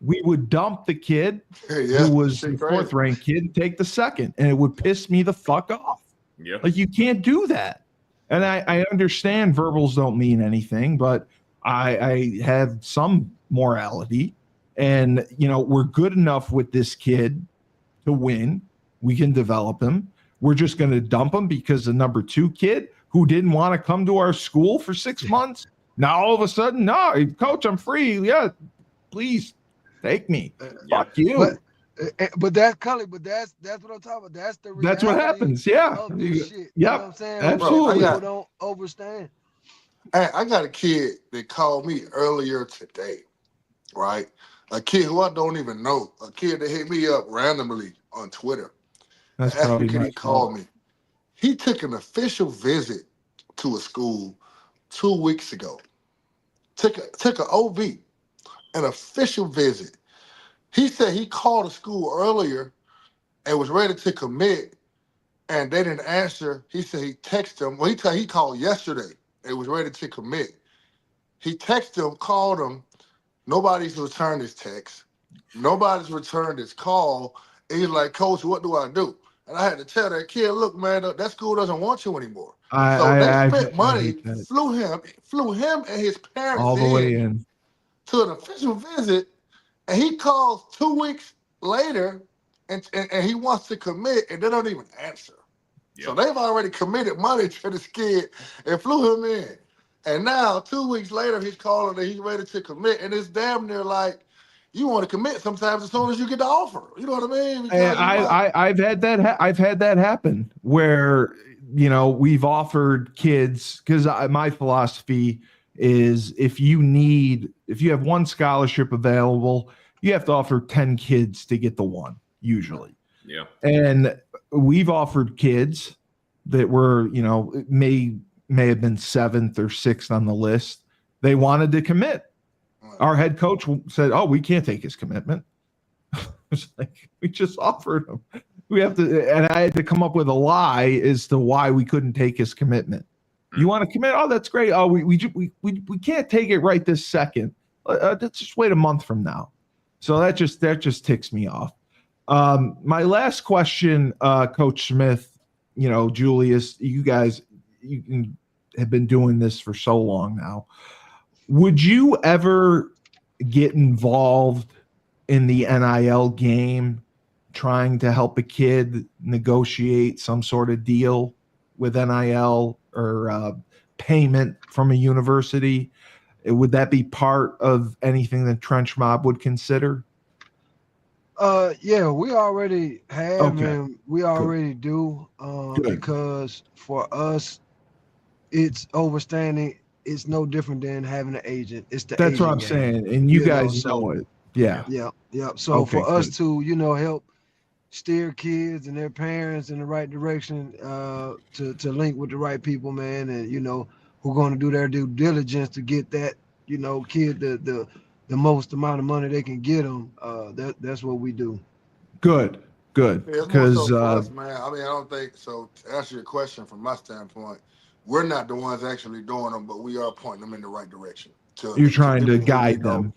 We would dump the kid who was the fourth ranked kid, take the second, and it would piss me the fuck off. Yeah. Like, you can't do that. And I understand verbals don't mean anything, but I have some morality, and we're good enough with this kid to win. We can develop him. We're just going to dump him because the number 2 kid who didn't want to come to our school for 6 months, now all of a sudden, no, coach, I'm free. Yeah, please take me. Fuck you. But that's Cully. But that's what I'm talking about. That's the reality. That's what happens. Yeah. Of this shit. Yep. You know what I'm saying? Absolutely. People don't understand. Hey, I got a kid that called me earlier today, right? A kid who I don't even know. A kid that hit me up randomly on Twitter. That's Asked probably me, can he call me? He took an official visit to a school 2 weeks ago. Took an OV, an official visit. He said he called the school earlier and was ready to commit, and they didn't answer. He said he texted him. Well, he called yesterday and was ready to commit. He texted him, called him. Nobody's returned his text. Nobody's returned his call. And he's like, Coach, what do I do? And I had to tell that kid, look, man, that school doesn't want you anymore. So they spent money, flew him and his parents all the way in to an official visit, and he calls 2 weeks later and he wants to commit, and they don't even answer. Yep. So they've already committed money to this kid and flew him in. And now 2 weeks later, he's calling and he's ready to commit, and it's damn near like you want to commit sometimes as soon as you get the offer. You know what I mean? I've had that. I've had that happen where we've offered kids, because my philosophy is if you have one scholarship available, you have to offer 10 kids to get the one usually. Yeah. And we've offered kids that were may have been 7th or 6th on the list. They wanted to commit. Our head coach said, "Oh, we can't take his commitment." It's like, we just offered him. We have to, and I had to come up with a lie as to why we couldn't take his commitment. You want to commit? Oh, that's great. Oh, we can't take it right this second. Let's just wait a month from now. So that just ticks me off. My last question, Coach Smith, Julius, you guys, have been doing this for so long now. Would you ever get involved in the NIL game, trying to help a kid negotiate some sort of deal with NIL or payment from a university? Would that be part of anything that Trench Mob would consider? Yeah, we already have, and we already do, Good. because for us, it's overstanding. It's no different than having an agent. It's the That's agent what I'm game. saying, and you guys know it. Yeah. So for us to, help steer kids and their parents in the right direction, to link with the right people, man, and who're going to do their due diligence to get that, kid the most amount of money they can get them. That's what we do. Good. Because man, I mean, I don't think so. To answer your question from my standpoint, we're not the ones actually doing them, but we are pointing them in the right direction. You're trying to guide them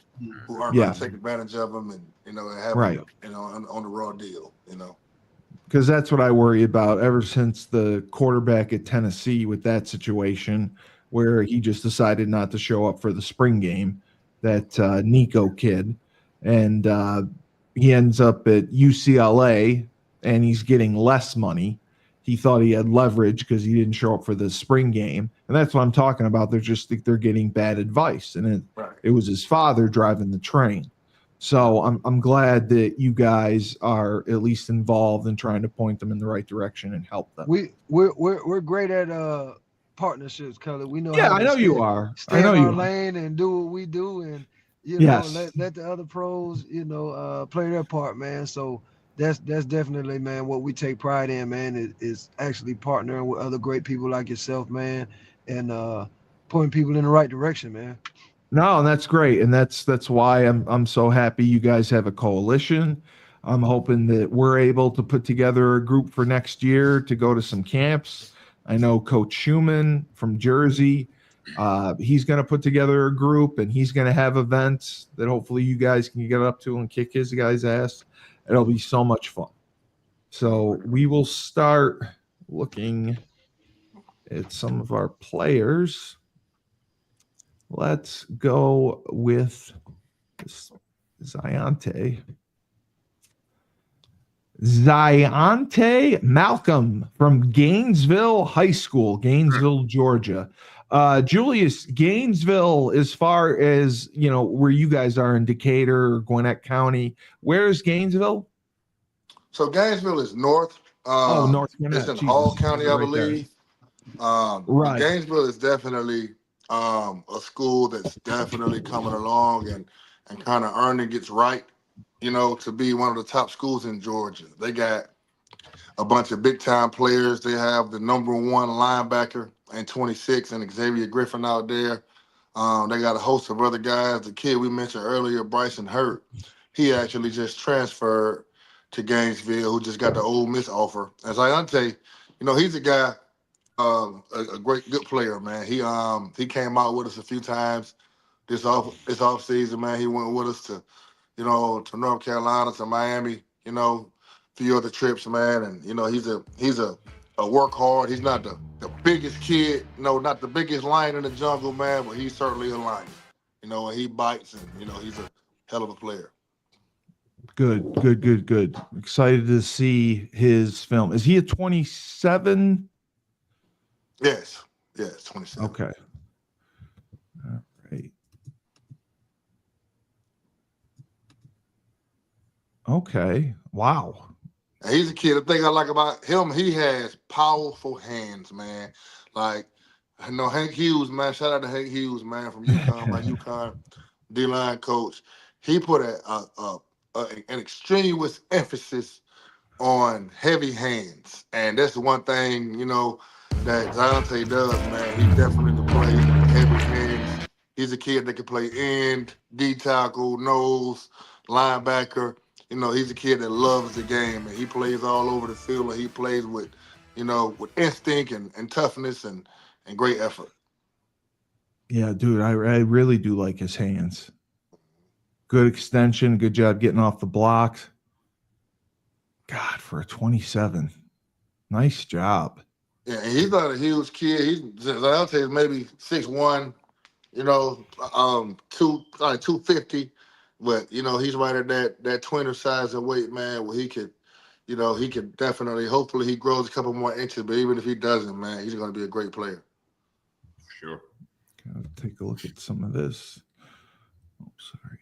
who aren't going to take advantage of them, and have them, on the raw deal, Because that's what I worry about ever since the quarterback at Tennessee with that situation where he just decided not to show up for the spring game, that Nico kid, and he ends up at UCLA and he's getting less money. He thought he had leverage because he didn't show up for the spring game. And that's what I'm talking about. They're getting bad advice. And it was his father driving the train. So I'm glad that you guys are at least involved in trying to point them in the right direction and help them. We're great at partnerships, Kelly. We know. Yeah, I know you are. Stay in our lane and do what we do, and let the other pros play their part, man. So that's definitely, man, what we take pride in, man, is actually partnering with other great people like yourself, man, and pointing people in the right direction, man. No, that's great, and that's why I'm so happy you guys have a coalition. I'm hoping that we're able to put together a group for next year to go to some camps. I know Coach Schumann from Jersey. He's going to put together a group, and he's going to have events that hopefully you guys can get up to and kick his guy's ass. It'll be so much fun. So we will start looking at some of our players. Let's go with Zayante Malcolm from Gainesville High School, Gainesville, Georgia. Julius, Gainesville, as far as, you know, where you guys are in Decatur or Gwinnett County, where is Gainesville? So Gainesville is north. North Gwinnett. It's in Jesus. Hall County, I Right believe. Right. Gainesville is definitely a school that's definitely coming along and kind of earning its right, you know, to be one of the top schools in Georgia. They got a bunch of big time players. They have the number 1 linebacker and 26 and Xavier Griffin out there. They got a host of other guys. The kid we mentioned earlier, Bryson Hurt, he actually just transferred to Gainesville, who just got the Ole Miss offer. As Ayante, you know, he's a guy, a great, good player, man. He came out with us a few times this off season, man. He went with us to, you know, to North Carolina, to Miami, you know, a few other trips, man. And you know, he's a work hard. He's not the biggest kid, no, not the biggest lion in the jungle, man, but he's certainly a lion. You know, and he bites, and you know, he's a hell of a player. Good. Excited to see his film. Is he a 27? Yes, 27. Okay. All right. Okay. Wow. And he's a kid. The thing I like about him, he has powerful hands, man. Like, I know Hank Hughes, man. Shout out to Hank Hughes, man, from UConn, my UConn D-line coach. He put an extraneous emphasis on heavy hands. And that's the one thing, you know, that Zayante does, man. He definitely plays heavy hands. He's a kid that can play end, D tackle, nose, linebacker. You know, he's a kid that loves the game, and he plays all over the field, and he plays with, you know, with instinct and toughness and great effort. Yeah, dude, I really do like his hands. Good extension, good job getting off the blocks. God, for a 27, nice job. Yeah, and he's not a huge kid. I'll tell you, maybe 6'1", you know, 250. But you know, he's right at that twinner size of weight, man, where he could, you know, he could definitely. Hopefully, he grows a couple more inches. But even if he doesn't, man, he's going to be a great player. Sure. Gotta take a look at some of this. Oh, sorry.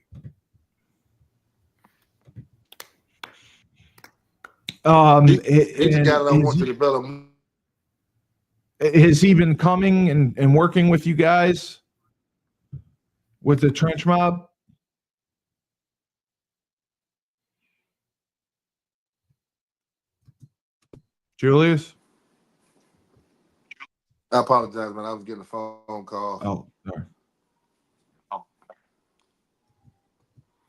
He's a guy that I want to develop. Has he been coming and working with you guys with the trench mob? Julius? I apologize, man. I was getting a phone call. Oh, sorry.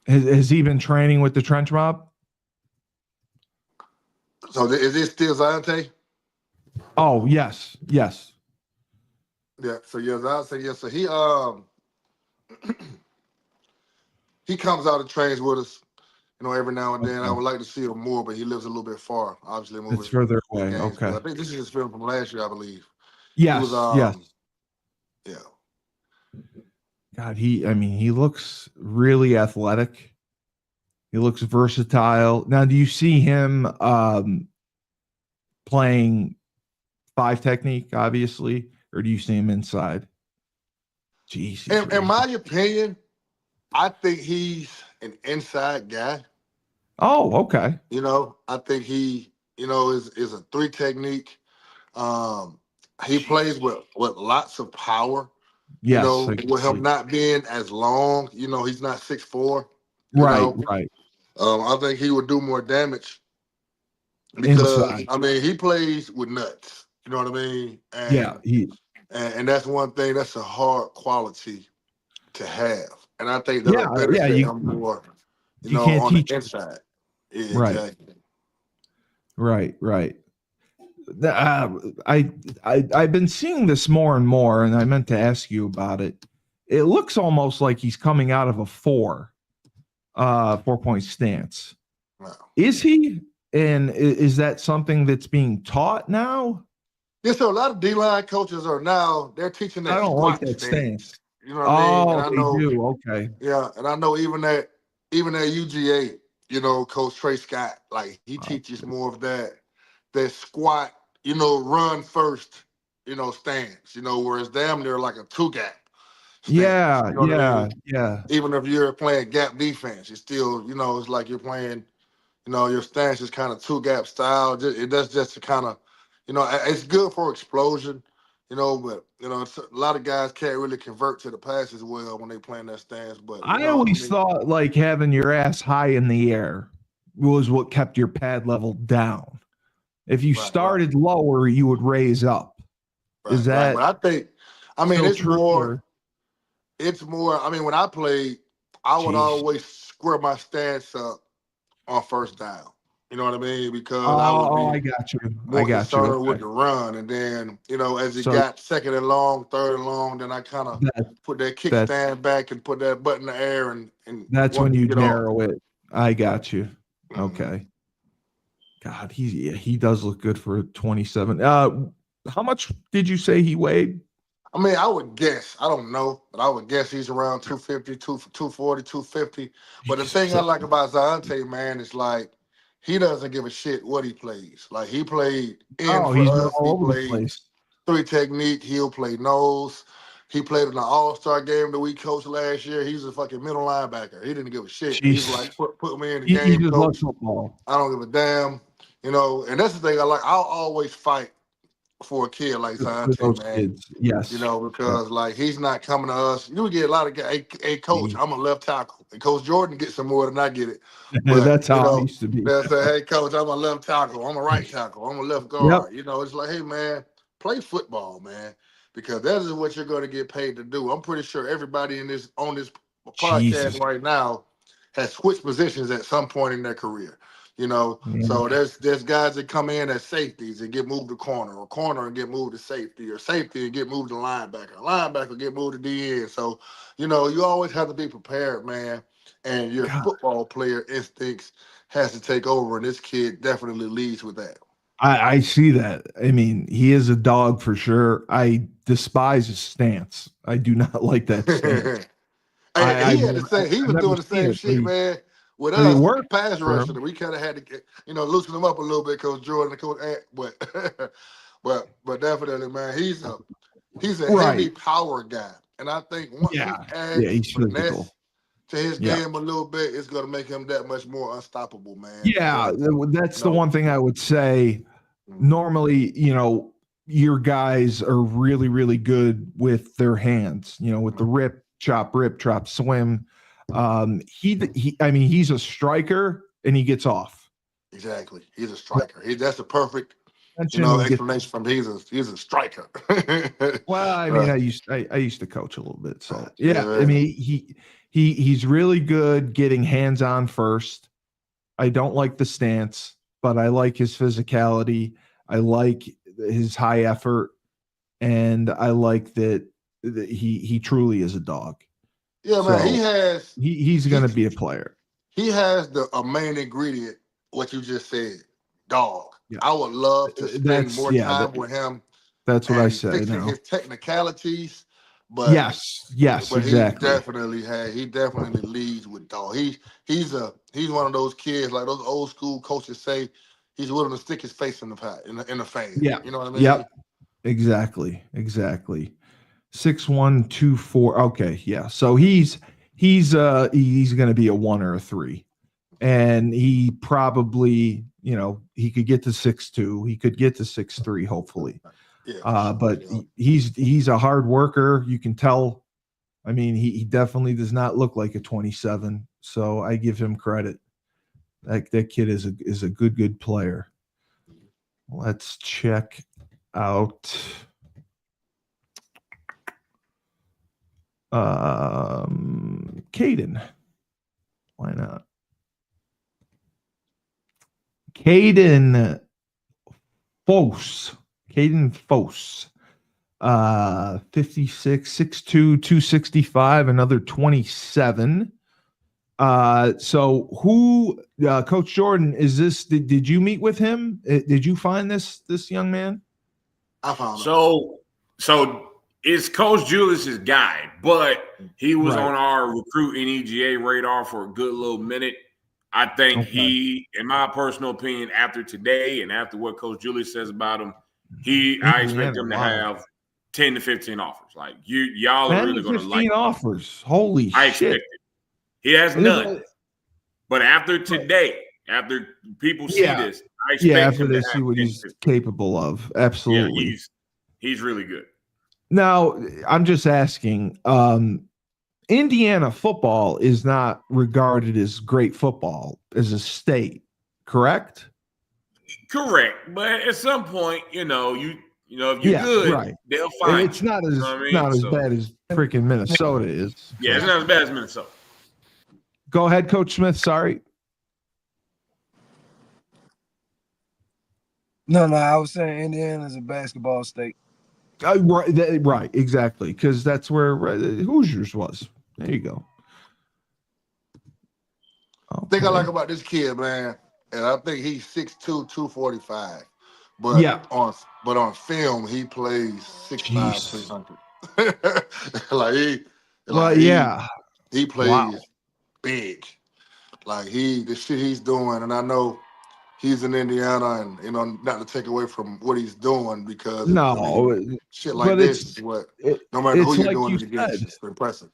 Has he been training with the trench mob? So is this still Zayante? Oh, yes. Yeah. So yes, I'll say yes. So he comes out and trains with us, you know, every now and then. Okay. I would like to see him more, but he lives a little bit far. Obviously, It's further away. Okay. I think this is his film from last year, I believe. Yes. Yes. Yeah. God, he looks really athletic. He looks versatile. Now, do you see him playing 5 technique, obviously, or do you see him inside? Jeez. In my opinion, I think he's an inside guy. Oh, okay. You know, I think he, you know, is a 3 technique. He plays with lots of power. Yes, you know, with him not being as long, you know, he's not 6'4". Right. I think he would do more damage because inside. I mean he plays with nuts. You know what I mean? And, Yeah. and that's one thing. That's a hard quality to have, and I think that'll Yeah, yeah. benefit him more, You can't on the teach it. inside. Yeah, Right, exactly. right, right. I've been seeing this more and more, and I meant to ask you about it. It looks almost like he's coming out of a 4-point stance. Wow. Is he? And is that something that's being taught now? Yeah, so a lot of D-line coaches are now they're teaching I that don't like squat that stance. stance. You know what I mean? And Oh, I they know, do. Okay. yeah, and I know even at UGA, Coach Trey Scott, like he teaches more of that squat, run first, stance, where it's damn near like a two gap stance. Yeah, You know what I yeah, mean? yeah. Even if you're playing gap defense, it's still, it's like you're playing, your stance is kind of two gap style. That's just to kind of, it's good for explosion, but it's, a lot of guys can't really convert to the pass as well when they playing that stance. But I always thought like having your ass high in the air was what kept your pad level down. If you right, started lower, you would raise up. Is right. that But I think, still it's true? more. It's more. I mean, when I played, I would Jeez. always square my stance up on first down. You know what I mean? Because I would Oh, be I got you. I more got you. concerned with Okay. the run. And then, as it So got second and long, third and long, then I kind of that put that that's kickstand back and put that butt in the air and that's when want to you get off. narrow it. I Right. got you. Mhm. Okay. God, he does look good for 27. How much did you say he weighed? I mean, I would guess. I don't know, but I would guess he's around 250, 240, 250. But the thing I So, like about Zante, man, is like he doesn't give a shit what he plays. Like he played in oh, for he's been us. all He over the played place. three technique. He'll play nose. He played in the All-Star game that we coached last year. He's a fucking middle linebacker. He didn't give a shit. He's Jeez. like, put me in the He game, just loves coach. football. I don't give a damn. And that's the thing I like. I'll always fight for a kid like For Zante, those man. kids. Yes. Yeah. Because like he's not coming to us. You get a lot of guys. Hey, coach, I'm a left tackle, and Coach Jordan gets some more than I get it. But That's how I used to be. they'll say, "Hey, coach, I'm a left tackle. I'm a right tackle. I'm a left Yep. guard." It's like, hey, man, play football, man, because that is what you're going to get paid to do. I'm pretty sure everybody on this podcast Jesus. right now has switched positions at some point in their career. Yeah. So there's guys that come in as safeties and get moved to corner, or corner and get moved to safety, or safety and get moved to linebacker, linebacker get moved to DN. So, you always have to be prepared, man. And your God, football player instincts has to take over, and this kid definitely leads with that. I see that. I mean, he is a dog for sure. I despise his stance. I do not like that stance. He had to say he I've was never doing the seen same it, but shit, man, with it us worked pass for rushing. him. We kind of had to get, loosen him up a little bit, Coach Jordan and Coach Ant, but but definitely, man, he's a heavy Right. power guy, and I think once he Yeah. Yeah, adds he's physical. finesse to his Yeah. game a little bit, it's gonna make him that much more unstoppable, man. Yeah, Because that's the no, one thing I would say. Normally, your guys are really, really good with their hands, with the rip, chop, swim. I mean, he's a striker and he gets off. exactly, he's a striker. That's the perfect Attention, he gets explanation from he's a striker. well, I mean, Right. I used to coach a little bit, so yeah. I Yeah. mean, he's really good getting hands on first. I don't like the stance, but I like his physicality. I like his high effort, and I like that he truly is a dog. Yeah, So man, he's he going to be a player. he has a main ingredient, what you just said, dog. Yeah, I would love to spend more time with him that's what I and say fixing now. his technicalities, but Yes, he exactly. definitely leads with dog. He's one of those kids like those old school coaches say. He's willing to stick his face in the pot in the fan. Yeah. You know what I mean? Yep. Exactly. 6'1", 2'4". Okay, yeah. So he's going to be a 1 or a 3. And he probably, he could get to 6'2". He could get to 6'3", hopefully. Yeah. For sure, But yeah. he's a hard worker. You can tell. I mean, he definitely does not look like a 27. So I give him credit. That kid is a good player. Let's check out. Caden. Why not? Caden Fos. 56, 6'2", 265, another 27. So who, Coach Jordan, is this? Did you meet with him? Did you find this young man? I found him. So it's Coach Julius's guy, but he was Right. on our recruit and EGA radar for a good little minute. I think he, in my personal opinion, after today and after what Coach Julius says about him, I expect him to have 10 to 15 offers. Like y'all are really going to like 15 offers. Holy I shit. expect it. He has none. But after today, after people see this, I expect him to see have what 10 he's 15. capable of. Absolutely. Yeah, he's really good. Now, I'm just asking, Indiana football is not regarded as great football as a state, correct? Correct. But at some point, if you're good, right. they'll find It's you. not as bad as freaking Minnesota is. Yeah, it's not as bad as Minnesota. Go ahead, Coach Smith. Sorry. No, I was saying Indiana is a basketball state. Right, exactly, because that's where Hoosiers was. There you go. The thing I like about this kid, man, and I think he's 6'2", 245. But on film, he plays 6'5", 300. He plays big. Like the shit he's doing, and I know he's in Indiana, and not to take away from what he's doing because shit like this is what no matter who you're doing it against, it's impressive.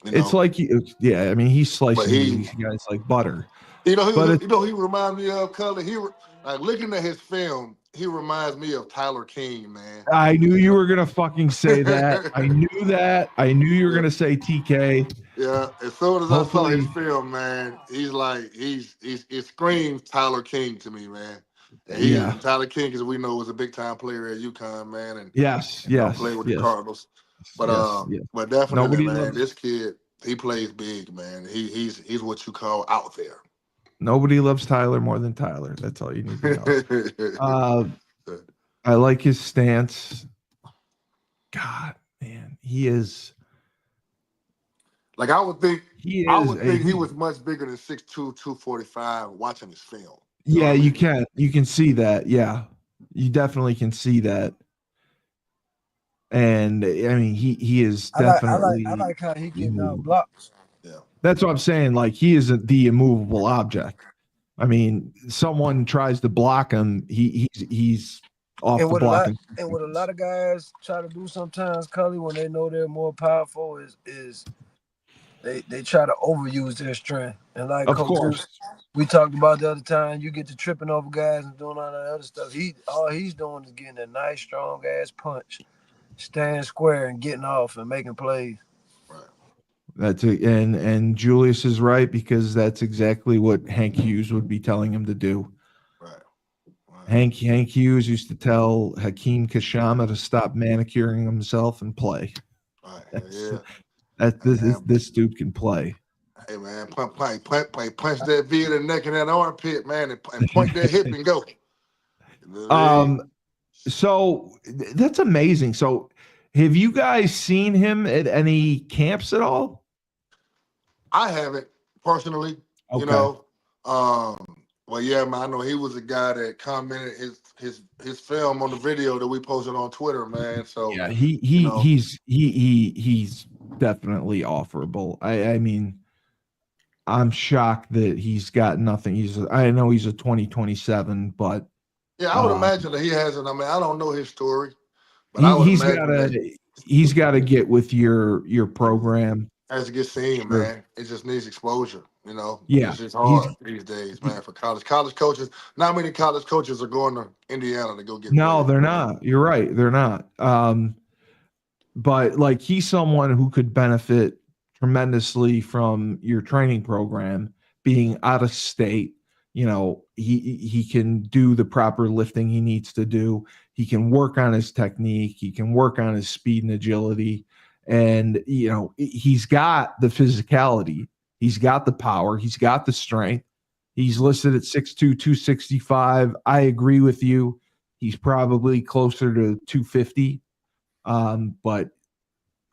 It's like I mean, he's slicing these guys like butter. He reminds me of Cully. Like looking at his film, he reminds me of Tyler King, man. I knew you were gonna fucking say that. I knew that. I knew you were gonna say TK. Yeah, as soon as I saw his film, man, he's like it screams Tyler King to me, man. And Tyler King, as we know, was a big time player at UConn, man, and played with the Cardinals. But but definitely, man, this kid, he plays big, man. He's what you call out there. Nobody loves Tyler more than Tyler. That's all you need to know. I like his stance. God, man, he is. Like I would think he was much bigger than 6'2", 245 watching his film. You can see that. Yeah, you definitely can see that. And I mean, he is definitely. I like how he getting out blocks. Yeah, that's what I'm saying. Like he isn't the immovable object. I mean, someone tries to block him, he's off the block. And what a lot of guys try to do sometimes, Cully, when they know they're more powerful, is they try to overuse their strength. And like Coach, we talked about the other time, you get to tripping over guys and doing all that other stuff. All he's doing is getting a nice, strong ass punch, stand square and getting off and making plays. That's it. And Julius is right, because that's exactly what Hank Hughes would be telling him to do. Right. Hank Hughes used to tell Hakeem Kashama to stop manicuring himself and play. Right. This dude can play. Hey man, punch that V in the neck and that armpit, man, and point that hip and go. So that's amazing. So have you guys seen him at any camps at all? I haven't personally, well, yeah, man, I know he was a guy that commented his film on the video that we posted on Twitter, man. So yeah, he's definitely offerable. I mean, I'm shocked that he's got nothing. I know he's a 2027, but yeah, I would imagine that he hasn't. I mean, I don't know his story, but he's got to get with your program. As it gets seen, man, it just needs exposure. Yeah, it's just hard these days, man. For college coaches, not many college coaches are going to Indiana to go get. No, they're not. You're right, they're not. But like he's someone who could benefit tremendously from your training program, being out of state. He can do the proper lifting he needs to do. He can work on his technique. He can work on his speed and agility. And, he's got the physicality. He's got the power. He's got the strength. He's listed at 6'2", 265. I agree with you. He's probably closer to 250. But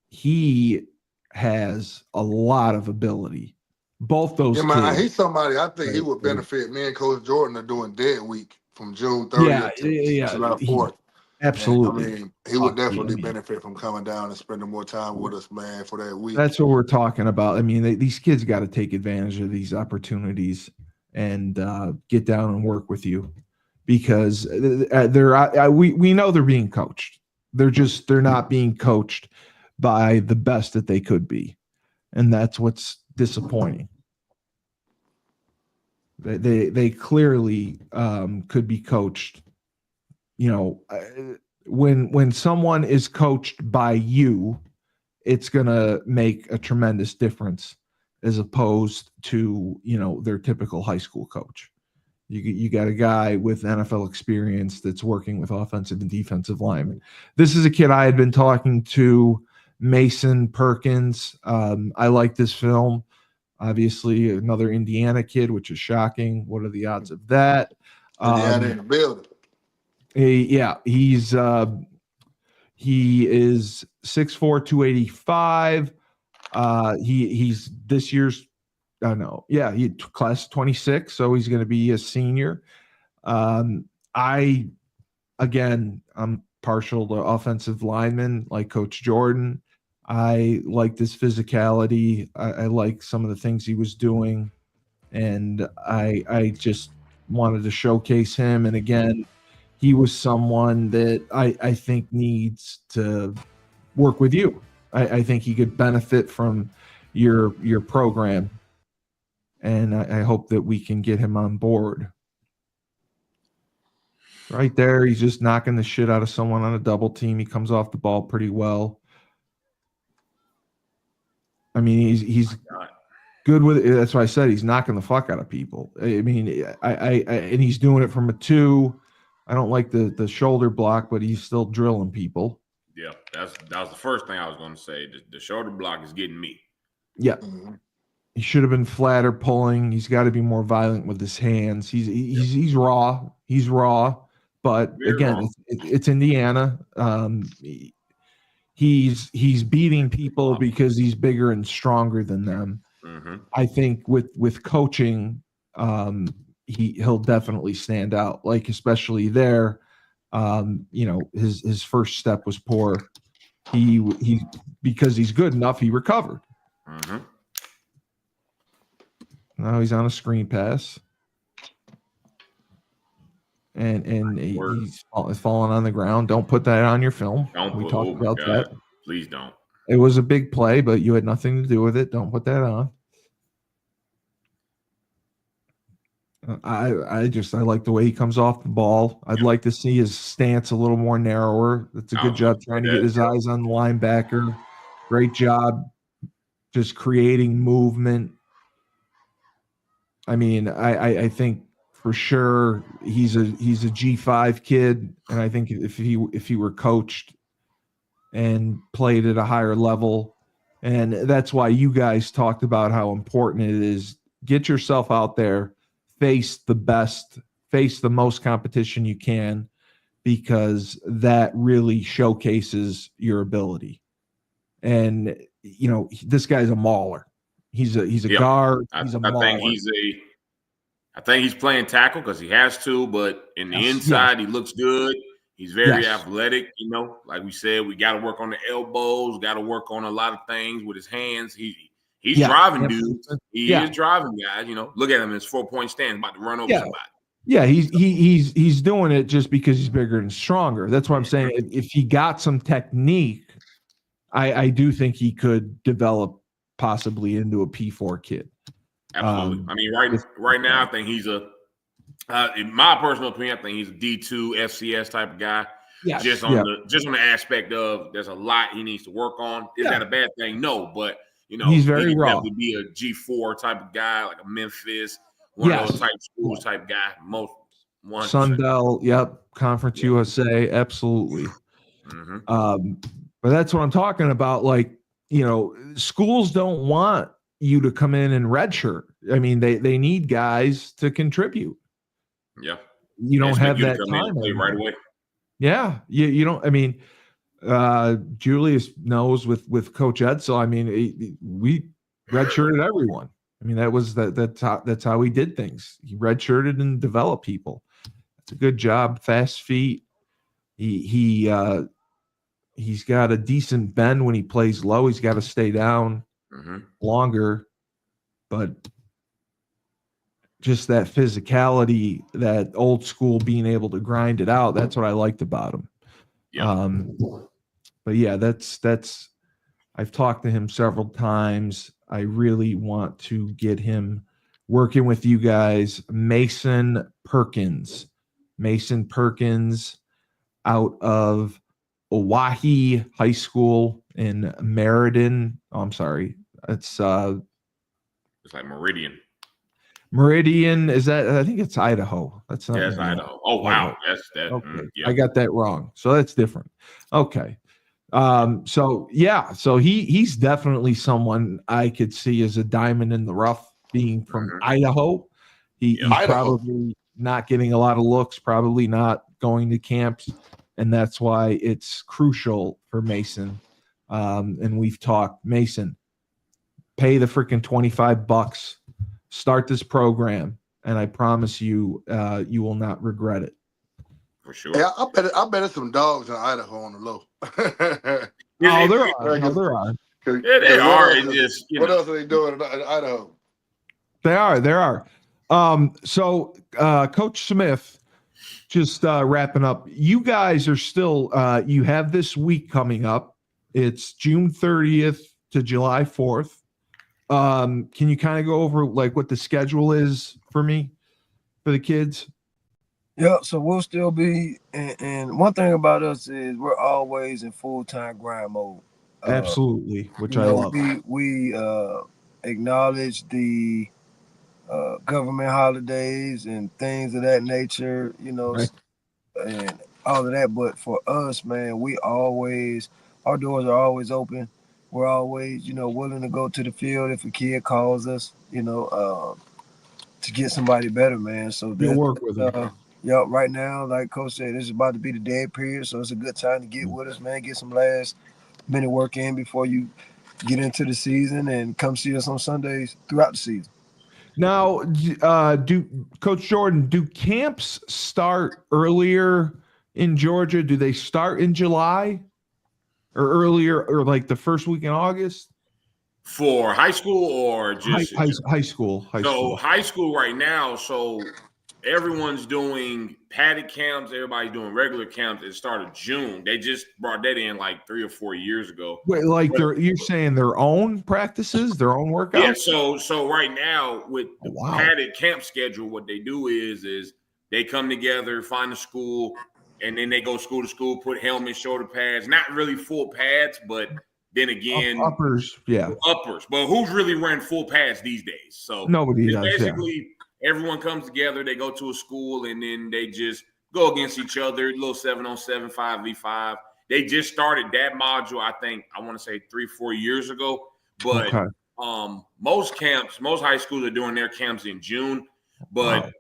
he has a lot of ability. Both those kids. He's somebody I think he would benefit. Me and Coach Jordan are doing Dead Week from June 30th to July 4th. Absolutely. And, I mean, he would definitely benefit from coming down and spending more time with us, man, for that week. That's what we're talking about. I mean, these kids got to take advantage of these opportunities and get down and work with you, because we know they're being coached. They're not being coached by the best that they could be, and that's what's disappointing. They clearly could be coached. When someone is coached by you, it's gonna make a tremendous difference as opposed to their typical high school coach. You got a guy with NFL experience that's working with offensive and defensive linemen. This is a kid I had been talking to, Mason Perkins. I like this film. Obviously, another Indiana kid, which is shocking. What are the odds of that? Indiana in the building. He is 6'4", 285. He's this year's he class 26, so he's going to be a senior. I'm partial to offensive linemen like Coach Jordan. I like this physicality. I like some of the things he was doing, and I just wanted to showcase him. And again, he was someone that I think needs to work with you. I think he could benefit from your program, and I hope that we can get him on board. Right there, he's just knocking the shit out of someone on a double team. He comes off the ball pretty well. I mean, he's good with it. That's why I said he's knocking the fuck out of people. I mean, and he's doing it from a 2. I don't like the shoulder block, but he's still drilling people. Yeah, that was the first thing I was going to say. The shoulder block is getting me. Yeah. He should have been flatter pulling. He's got to be more violent with his hands. He's raw. He's raw. But Very again, raw. It's Indiana. He's beating people because he's bigger and stronger than them. Mm-hmm. I think with coaching, he'll definitely stand out. Like especially there, his first step was poor. He because he's good enough, he recovered. Mm-hmm. Now he's on a screen pass, and he's falling on the ground. Don't put that on your film. We talked about that. Please don't. It was a big play, but you had nothing to do with it. Don't put that on. I like the way he comes off the ball. I'd like to see his stance a little more narrower. That's a good job trying to get his eyes on the linebacker. Great job just creating movement. I mean, I think for sure he's a G5 kid, and I think if he were coached and played at a higher level, and that's why you guys talked about how important it is. Get yourself out there. Face the best, face the most competition you can, because that really showcases your ability. And this guy's a mauler. He's a guard. He's a mauler. I think he's playing tackle because he has to, but in the inside he looks good. He's very athletic. Like we said, we got to work on the elbows. Got to work on a lot of things with his hands. He's driving dudes. He is driving guys. Look at him in his 4-point stand, about to run over somebody. Yeah, he's doing it just because he's bigger and stronger. That's what I'm saying. If he got some technique, I do think he could develop possibly into a P4 kid. Absolutely. I mean, right now, I think he's in my personal opinion, I think he's a D2 FCS type of guy. Yes. Just on the aspect of there's a lot he needs to work on. Is that a bad thing? No, but he's very raw. He would be a G4 type of guy, like a Memphis, one of those type schools type guy. Most 100%. Sunbelt, Conference USA, absolutely. Mm-hmm. But that's what I'm talking about. Like schools don't want you to come in and redshirt. I mean, they need guys to contribute. Yeah. You don't have you that to come in time and play right away. Yeah. You don't, I mean, Julius knows with Coach Edsel, I mean, we redshirted everyone. I mean, that's how he did things. He redshirted and developed people. It's a good job, fast feet. He's got a decent bend when he plays low. He's got to stay down longer, but just that physicality, that old school being able to grind it out. That's what I liked about him. Yeah. But yeah, that's I've talked to him several times. I really want to get him working with you guys. Mason Perkins out of Owyhee High School in Meriden. Oh, I'm sorry. It's like Meridian. Is that? I think it's Idaho. That's not. Yeah, it's Idaho. Oh wow, that's that. Okay. Yeah. I got that wrong. So that's different. Okay. So he's definitely someone I could see as a diamond in the rough, being from Idaho. He's probably not getting a lot of looks, probably not going to camps, and that's why it's crucial for Mason. And we've talked, Mason, pay the freaking $25, start this program, and I promise you, you will not regret it. For sure. Yeah, I bet it's some dogs in Idaho on the low. There are. Yeah, they are. What else are they doing in Idaho? They are. So Coach Smith, just wrapping up, you guys are still, you have this week coming up. It's June 30th to July 4th. Can you kind of go over like what the schedule is for the kids? Yeah, so we'll still be, and one thing about us is we're always in full-time grind mode. Absolutely, which I love. We acknowledge the government holidays and things of that nature, right, and all of that. But for us, man, our doors are always open. We're always, willing to go to the field if a kid calls us, to get somebody better, man. So you'll work with them. Yeah, right now, like Coach said, this is about to be the dead period, so it's a good time to get with us, man. Get some last minute work in before you get into the season, and come see us on Sundays throughout the season. Now, Coach Jordan, do camps start earlier in Georgia? Do they start in July or earlier, or like the first week in August? For high school or just high school? High school right now. So everyone's doing padded camps. Everybody's doing regular camps. It started June. They just brought that in like 3 or 4 years ago. Wait, you're saying their own practices, their own workouts? Yeah. So right now with the padded camp schedule, what they do is they come together, find a school, and then they go school to school, put helmets, shoulder pads, not really full pads, but then again, uppers. Yeah, uppers. But who's really wearing full pads these days? So nobody does. Basically. Yeah. Everyone comes together, they go to a school, and then they just go against each other, a little 7-on-7, 5v5. They just started that module, I want to say 3-4 years ago. But most high schools are doing their camps in June. But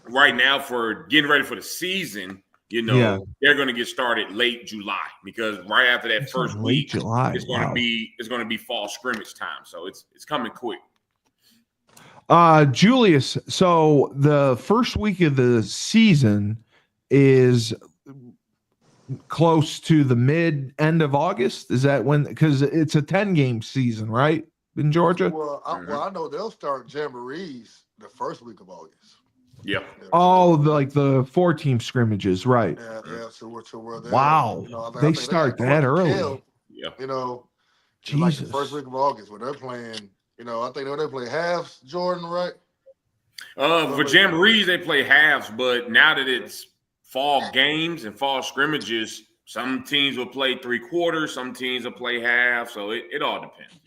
right now, for getting ready for the season, they're going to get started late July, because right after that first week, July, it's going to be fall scrimmage time. So it's coming quick. Julius, so the first week of the season is close to the end of August. Is that when? Because it's a 10-game season, right, in Georgia? Well, I know they'll start jamborees the first week of August. Yeah. Oh, like the 4-team scrimmages, right? Yeah. So we're there. Wow. They start that early. Yeah. Jesus. Like the first week of August when they're playing. I think they play halves, Jordan, right? For jamborees, they play halves, but now that it's fall games and fall scrimmages, some teams will play 3/4, some teams will play half, so it all depends.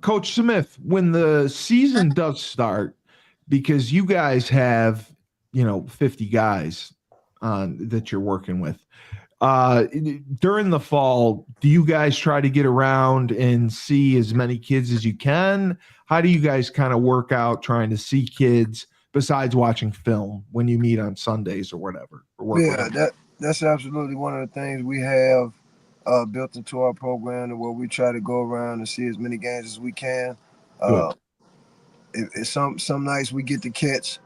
Coach Smith, when the season does start, because you guys have, 50 guys that you're working with, During the fall, do you guys try to get around and see as many kids as you can? How do you guys kind of work out trying to see kids besides watching film when you meet on Sundays or whatever? That's absolutely one of the things we have built into our program, where we try to go around and see as many games as we can. Good. If some nights we get to catch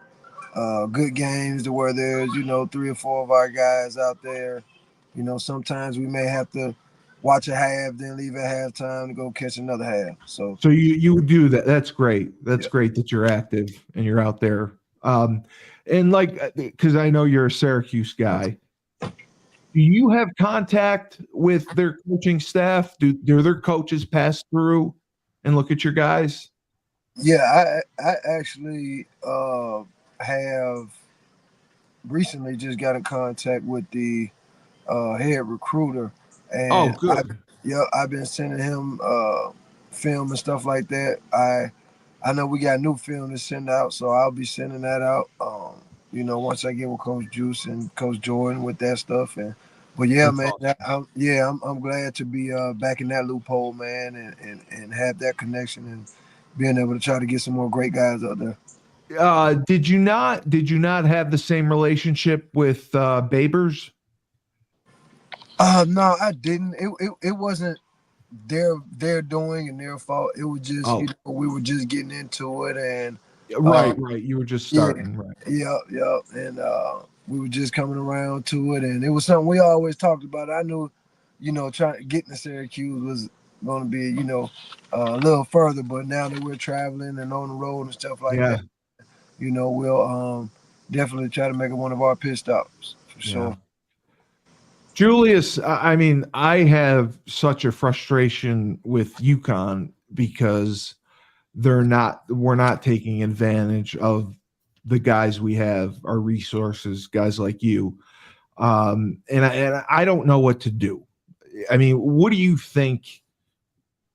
good games to where there's 3 or 4 of our guys out there. Sometimes we may have to watch a half, then leave at halftime to go catch another half. So you do that. That's great. That's great that you're active and you're out there. And like, because I know you're a Syracuse guy, do you have contact with their coaching staff? Do their coaches pass through and look at your guys? Yeah, I actually have recently just got in contact with the head recruiter, and good. I've been sending him film and stuff like that. I know we got new film to send out, so I'll be sending that out. Once I get with Coach Juice and Coach Jordan with that stuff, but yeah, that's awesome. I'm glad to be back in that loophole, man, and have that connection and being able to try to get some more great guys out there. Did you not have the same relationship with Babers? No, I didn't. It wasn't their doing and their fault. It was just we were just getting into it, and right. You were just starting, right? Yeah, and we were just coming around to it, and it was something we always talked about. I knew, getting to Syracuse was going to be, a little further, but now that we're traveling and on the road and stuff like that, we'll definitely try to make it one of our pit stops for sure. Julius, I mean, I have such a frustration with UConn because we're not taking advantage of the guys we have, our resources, guys like you. And I don't know what to do. I mean, what do you think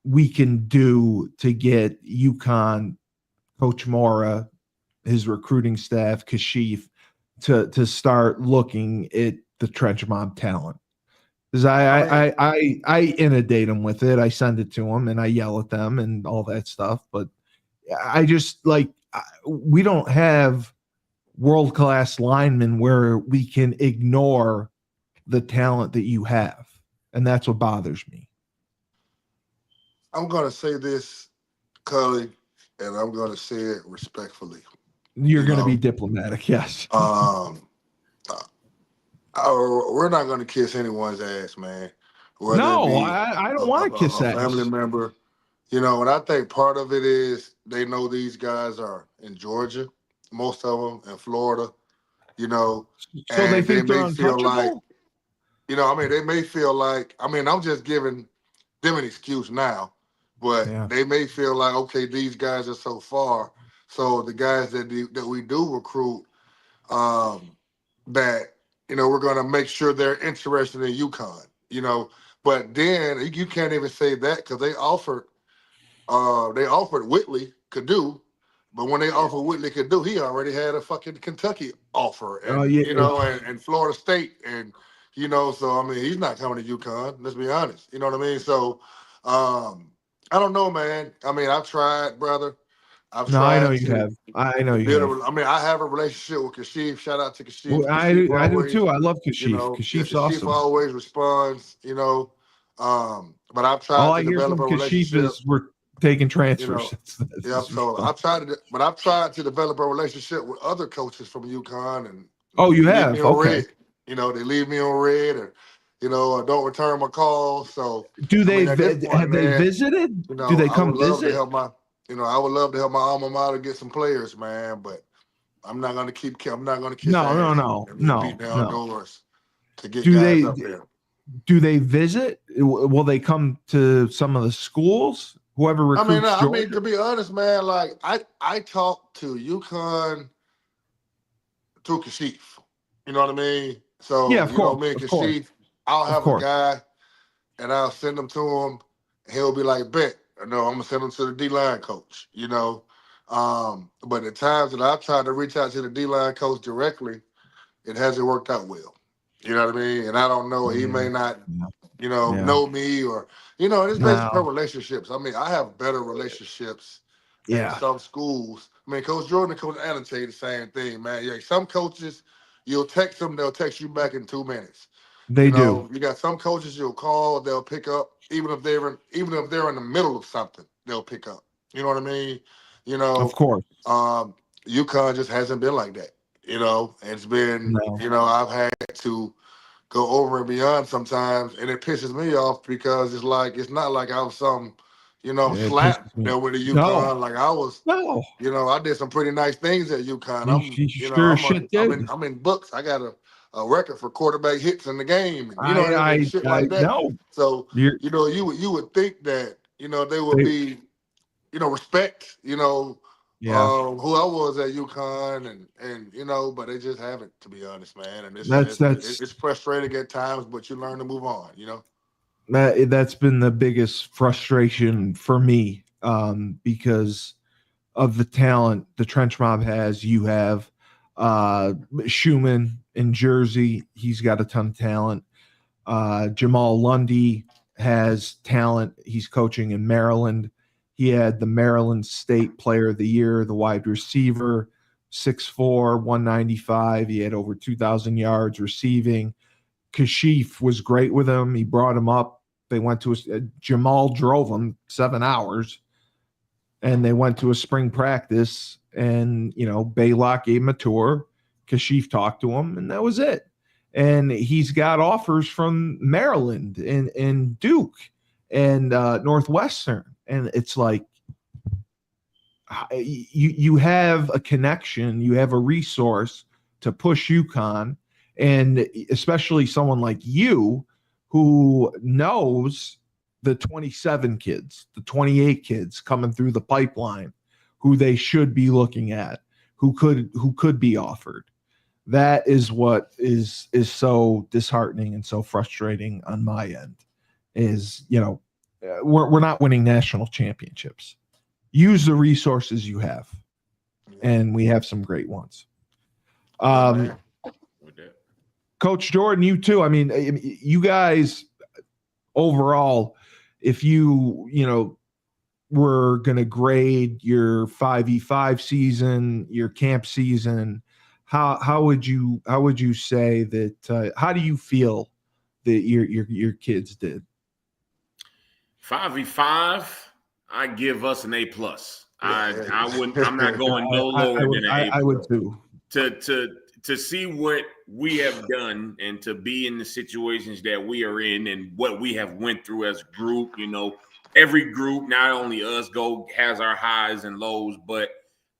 we can do to get UConn, Coach Mora, his recruiting staff, Kashif, to start looking at the trench mob talent? Because I inundate them with it. I send it to them and I yell at them and all that stuff. But I just we don't have world-class linemen where we can ignore the talent that you have. And that's what bothers me. I'm going to say this, Cully, and I'm going to say it respectfully. You're going to be diplomatic, yes. We're not going to kiss anyone's ass, man. I don't want to kiss ass. Family member. And I think part of it is they know these guys are in Georgia, most of them in Florida, so they think they're untouchable? They may feel like, I'm just giving them an excuse now, but they may feel like, okay, these guys are so far. So the guys that we do recruit, that, we're going to make sure they're interested in UConn, but then you can't even say that because they offered Whitley Cadu, but when they offered Whitley Cadu, he already had a fucking Kentucky offer, and, and Florida State, and, so, he's not coming to UConn, let's be honest, you know what I mean? So, I don't know, man. I've tried, brother. I know you have. I know you have. I have a relationship with Kashif. Shout out to Kashif. Well, I do too. I love Kashif. Kashif's awesome. Kashif always responds, but I've tried all I to hear develop from a relationship. Kashif is we're taking transfers. So I've tried to develop a relationship with other coaches from UConn, and you have? Okay. Red. They leave me on red, or don't return my calls. So do they have they visited? Do they come visit? I would love to help my alma mater get some players, man, but I'm not going to kiss no beat down doors to get guys up there. Do they visit? Will they come to some of the schools? Whoever recruits Georgia? To be honest, man, like I talked to UConn through Kashif. You know what I mean? So yeah, of course, me and Kashif, I'll have a guy and I'll send him to him. And he'll be like, bet. No, I'm gonna send him to the D-line coach, But the times that I've tried to reach out to the D-line coach directly, it hasn't worked out well. You know what I mean? And I don't know, he may not, know me or, it's basically relationships. I mean, I have better relationships in some schools. I mean, Coach Jordan and Coach Allen tell you the same thing, man. Yeah, some coaches, you'll text them, they'll text you back in 2 minutes. They do. You got some coaches you'll call, they'll pick up, even if they're in the middle of something, they'll pick up. You know what I mean? Of course. UConn just hasn't been like that. It's been, I've had to go over and beyond sometimes, and it pisses me off because it's not like I was some, slap there with the UConn. No. Like I was, I did some pretty nice things at UConn. I'm in books. I got a record for quarterback hits in the game. And, shit like that. Know. So you would think that they would be respect who I was at UConn and but they just haven't, to be honest, man. And it's frustrating at times, but you learn to move on. That's been the biggest frustration for me because of the talent the Trench Mob has. You have Schumann in Jersey. He's got a ton of talent. Jamal Lundy has talent. He's coaching in Maryland. He had the Maryland State Player of the Year, the wide receiver, 6'4", 195. He had over 2,000 yards receiving. Kashif was great with him. He brought him up. They went to Jamal drove him 7 hours, and they went to a spring practice, and, Baylock gave him a tour. Kashif talked to him, and that was it. And he's got offers from Maryland and Duke and Northwestern. And it's like you have a connection, you have a resource to push UConn, and especially someone like you who knows the 27 kids, the 28 kids coming through the pipeline, who they should be looking at, who could be offered. That is what is so disheartening and so frustrating on my end. Is we're not winning national championships. Use the resources you have, and we have some great ones. Coach Jordan, you too. I mean, you guys overall, if you were going to grade your 5v5 season, your camp season, how would you say that? How do you feel that your kids did? 5v5, I give us an A+. I wouldn't. I'm not going no lower than an A+. I would too. To see what we have done and to be in the situations that we are in and what we have went through as a group. Every group, not only us, has our highs and lows, but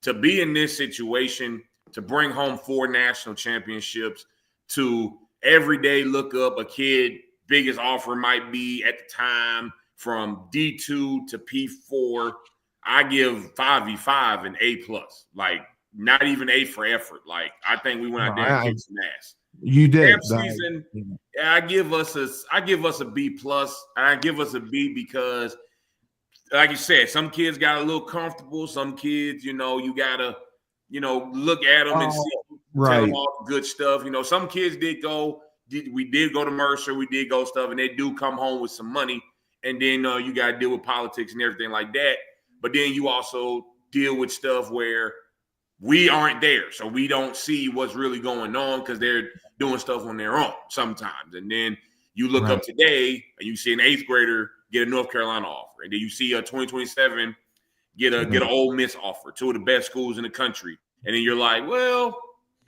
to be in this situation, to bring home 4 national championships, to every day look up a kid, biggest offer might be at the time, from D2 to P4, I give 5v5 an A+. Like, not even A for effort. Like, I think we went out there and kicked some ass. You did. Camp season, I give us a B+. I give us a B because, like you said, some kids got a little comfortable. Some kids, you gotta, look at them and see, tell them all the good stuff. Some kids we did go to Mercer, we did go stuff, and they do come home with some money. And then you got to deal with politics and everything like that. But then you also deal with stuff where we aren't there. So we don't see what's really going on because they're doing stuff on their own sometimes. And then you look up today and you see an 8th grader get a North Carolina offer. And then you see a 2027 get an Ole Miss offer, 2 of the best schools in the country. And then you're like, well,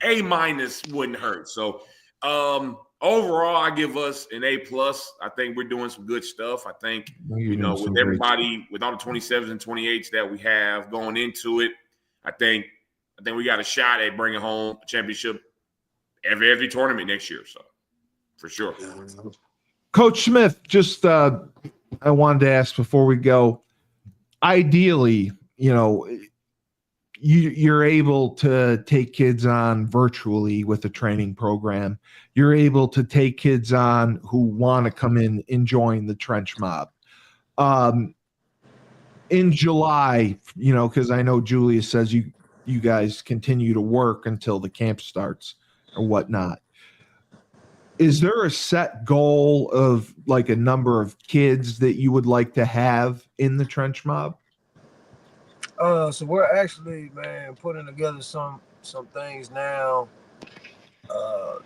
A- wouldn't hurt. So overall, I give us an A+. I think we're doing some good stuff. I think, with everybody, with all the 27s and 28s that we have going into it, I think we got a shot at bringing home a championship every tournament next year. So, for sure. Coach Smith, just I wanted to ask before we go, ideally, you're able to take kids on virtually with a training program. You're able to take kids on who want to come in and join the Trench Mob. In July, because I know Julius says you guys continue to work until the camp starts or whatnot. Is there a set goal of like a number of kids that you would like to have in the trench mob? So we're actually, man, putting together some things now,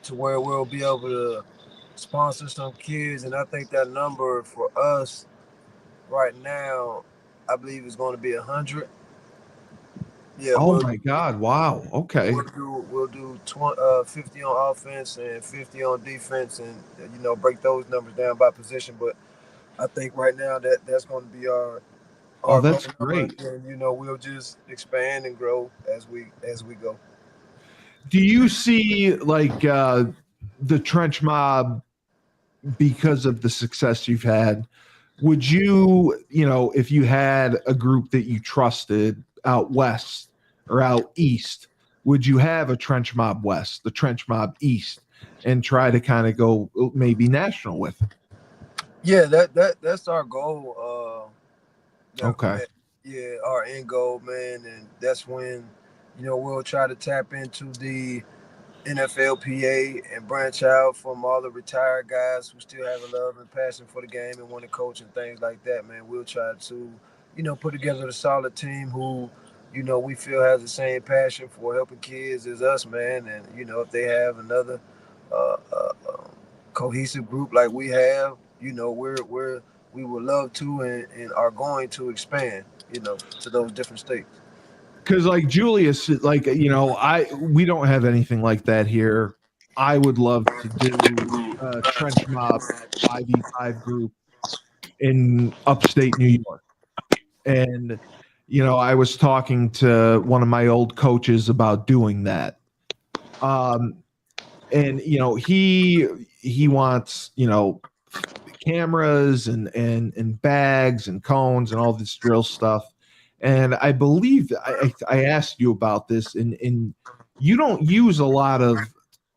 to where we'll be able to sponsor some kids, and I think that number for us right now, I believe is going to be 100. Yeah, Oh my God! Wow. Okay. we'll do 50 on offense and 50 on defense, and break those numbers down by position. But I think right now that's going to be Oh, our goal that's number, great. and we'll just expand and grow as we go. Do you see like the trench mob because of the success you've had? Would you, if you had a group that you trusted out west or out east, would you have a trench mob west, the trench mob east, and try to kind of go maybe national with it? Yeah, that's our goal. Okay. Yeah, our end goal, man, and that's when we'll try to tap into the NFLPA and branch out from all the retired guys who still have a love and passion for the game and want to coach and things like that, man. We'll try to, put together a solid team who, we feel has the same passion for helping kids as us, man. And, if they have another cohesive group like we have, we would love to and are going to expand, to those different states. Because like Julius, like we don't have anything like that here. I would love to do a trench mob 5v5 group in upstate New York. And I was talking to one of my old coaches about doing that. And he wants cameras and bags and cones and all this drill stuff. And I believe I asked you about this, and you don't use a lot of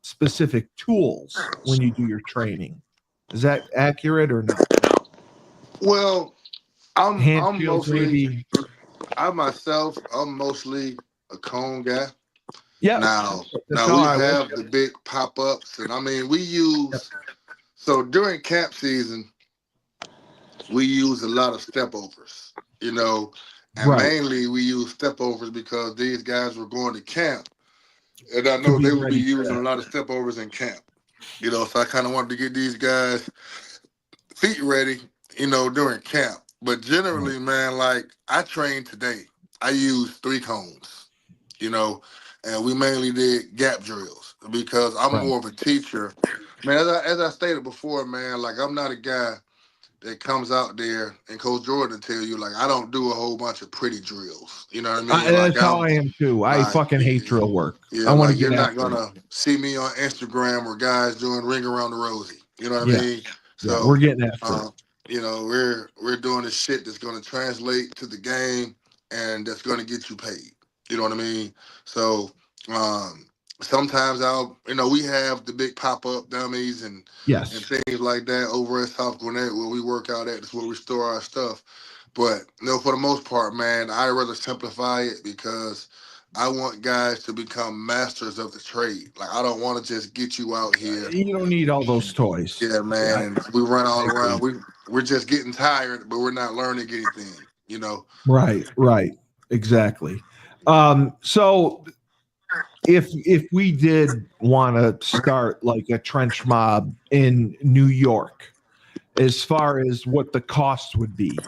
specific tools when you do your training. Is that accurate or no? Well, I'm Hand shields, mostly maybe. I'm mostly a cone guy. Yeah. Now That's we how I have was. the big pop-ups, and I mean we use so during camp season we use a lot of step overs, and Right. mainly we use step overs because these guys were going to camp, and I To know be they would be ready for using a that. lot of step overs in camp. So I kind of wanted to get these guys feet ready, during camp. But generally, man, like I trained today, I used 3 cones, and we mainly did gap drills because I'm Right. more of a teacher. Man, as I stated before, man, like I'm not a guy that comes out there and Coach Jordan tell you, like, I don't do a whole bunch of pretty drills. You know what I mean? Like That's how I'm I am too. I like, fucking hate drill work. yeah, I want to like get you're not after it. gonna see me on Instagram or guys doing ring around the rosy. You know what I Yeah. mean? Yeah. We're So, getting after it. um, we're doing this shit that's gonna translate to the game and that's gonna get you paid. You know what I mean? So, sometimes we have the big pop up dummies and Yes. things like that over at South Gwinnett where we work out at. That's where we store our stuff. But for the most part, man, I'd rather simplify it because I want guys to become masters of the trade. Like I don't want to just get you out here. You don't need all those toys. Yeah, man. And we run all around. We're just getting tired, but we're not learning anything. Right. Exactly. So if we did want to start like a trench mob in New York, as far as what the cost would be,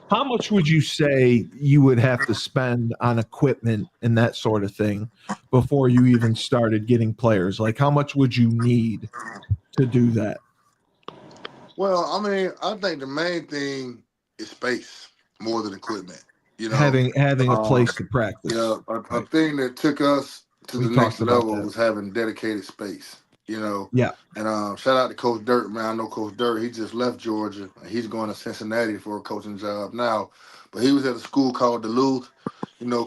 how much would you say you would have to spend on equipment and that sort of thing before you even started getting players? Like, how much would you need to do that? Well, I mean, I think the main thing is space more than equipment. Having a Um, place to practice. a Right. thing that took us to We the next talked about level that. was having dedicated space. Yeah. And shout out to Coach Dirt, man. I know Coach Dirt. He just left Georgia. He's going to Cincinnati for a coaching job now. But he was at a school called Duluth.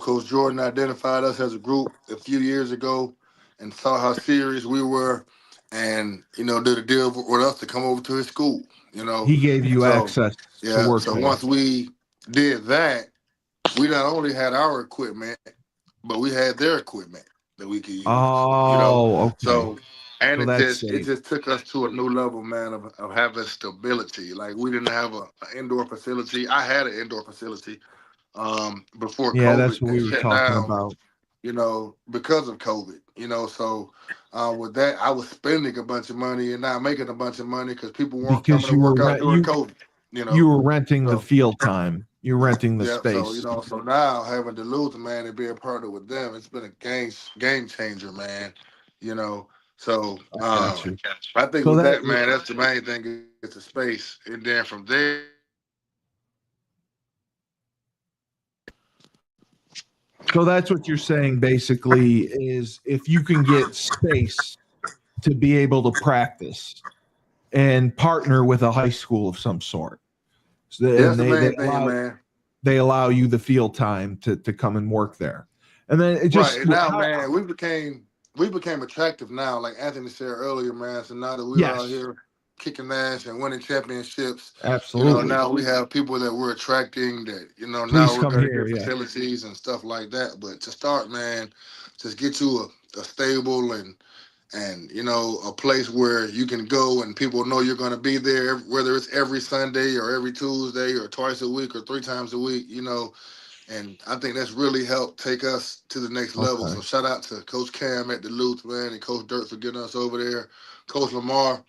Coach Jordan identified us as a group a few years ago and saw how serious we were, and did a deal with us to come over to his school. He gave you So access to yeah. work So there. once we did that, we not only had our equipment, but we had their equipment that we could use. Oh, okay. So And So it just took us to a new level, man, of having stability. Like we didn't have an indoor facility. I had an indoor facility before yeah, that's COVID what that we were shut talking down, about. because of COVID, So with that, I was spending a bunch of money and not making a bunch of money because people weren't coming Because to work out during COVID, you were renting the So field time. You're renting the yeah, so space. so now having Duluth, man, and being partnered with them, it's been a game changer, man. You know, so I got you. I think So with that that, man, that's the main thing. It's the space, and then from there. so that's what you're saying basically is if you can get space to be able to practice and partner with a high school of some sort. So, That's and the main thing, man. they allow you the field time to come and work there. And then it Right, just and now, man, we became attractive now, like Anthony said earlier, man. So now that we're out yes, here kicking ass and winning championships, absolutely. now we have people that we're attracting that, now Please we're come going to here. get Yeah. facilities and stuff like that. But to start, man, just get you a stable and a place where you can go and people know you're going to be there, whether it's every Sunday or every Tuesday or twice a week or 3 times a week, and I think that's really helped take us to the next level. Okay. So shout out to Coach Cam at Duluth, man, and Coach Dirt for getting us over there. Coach Lamar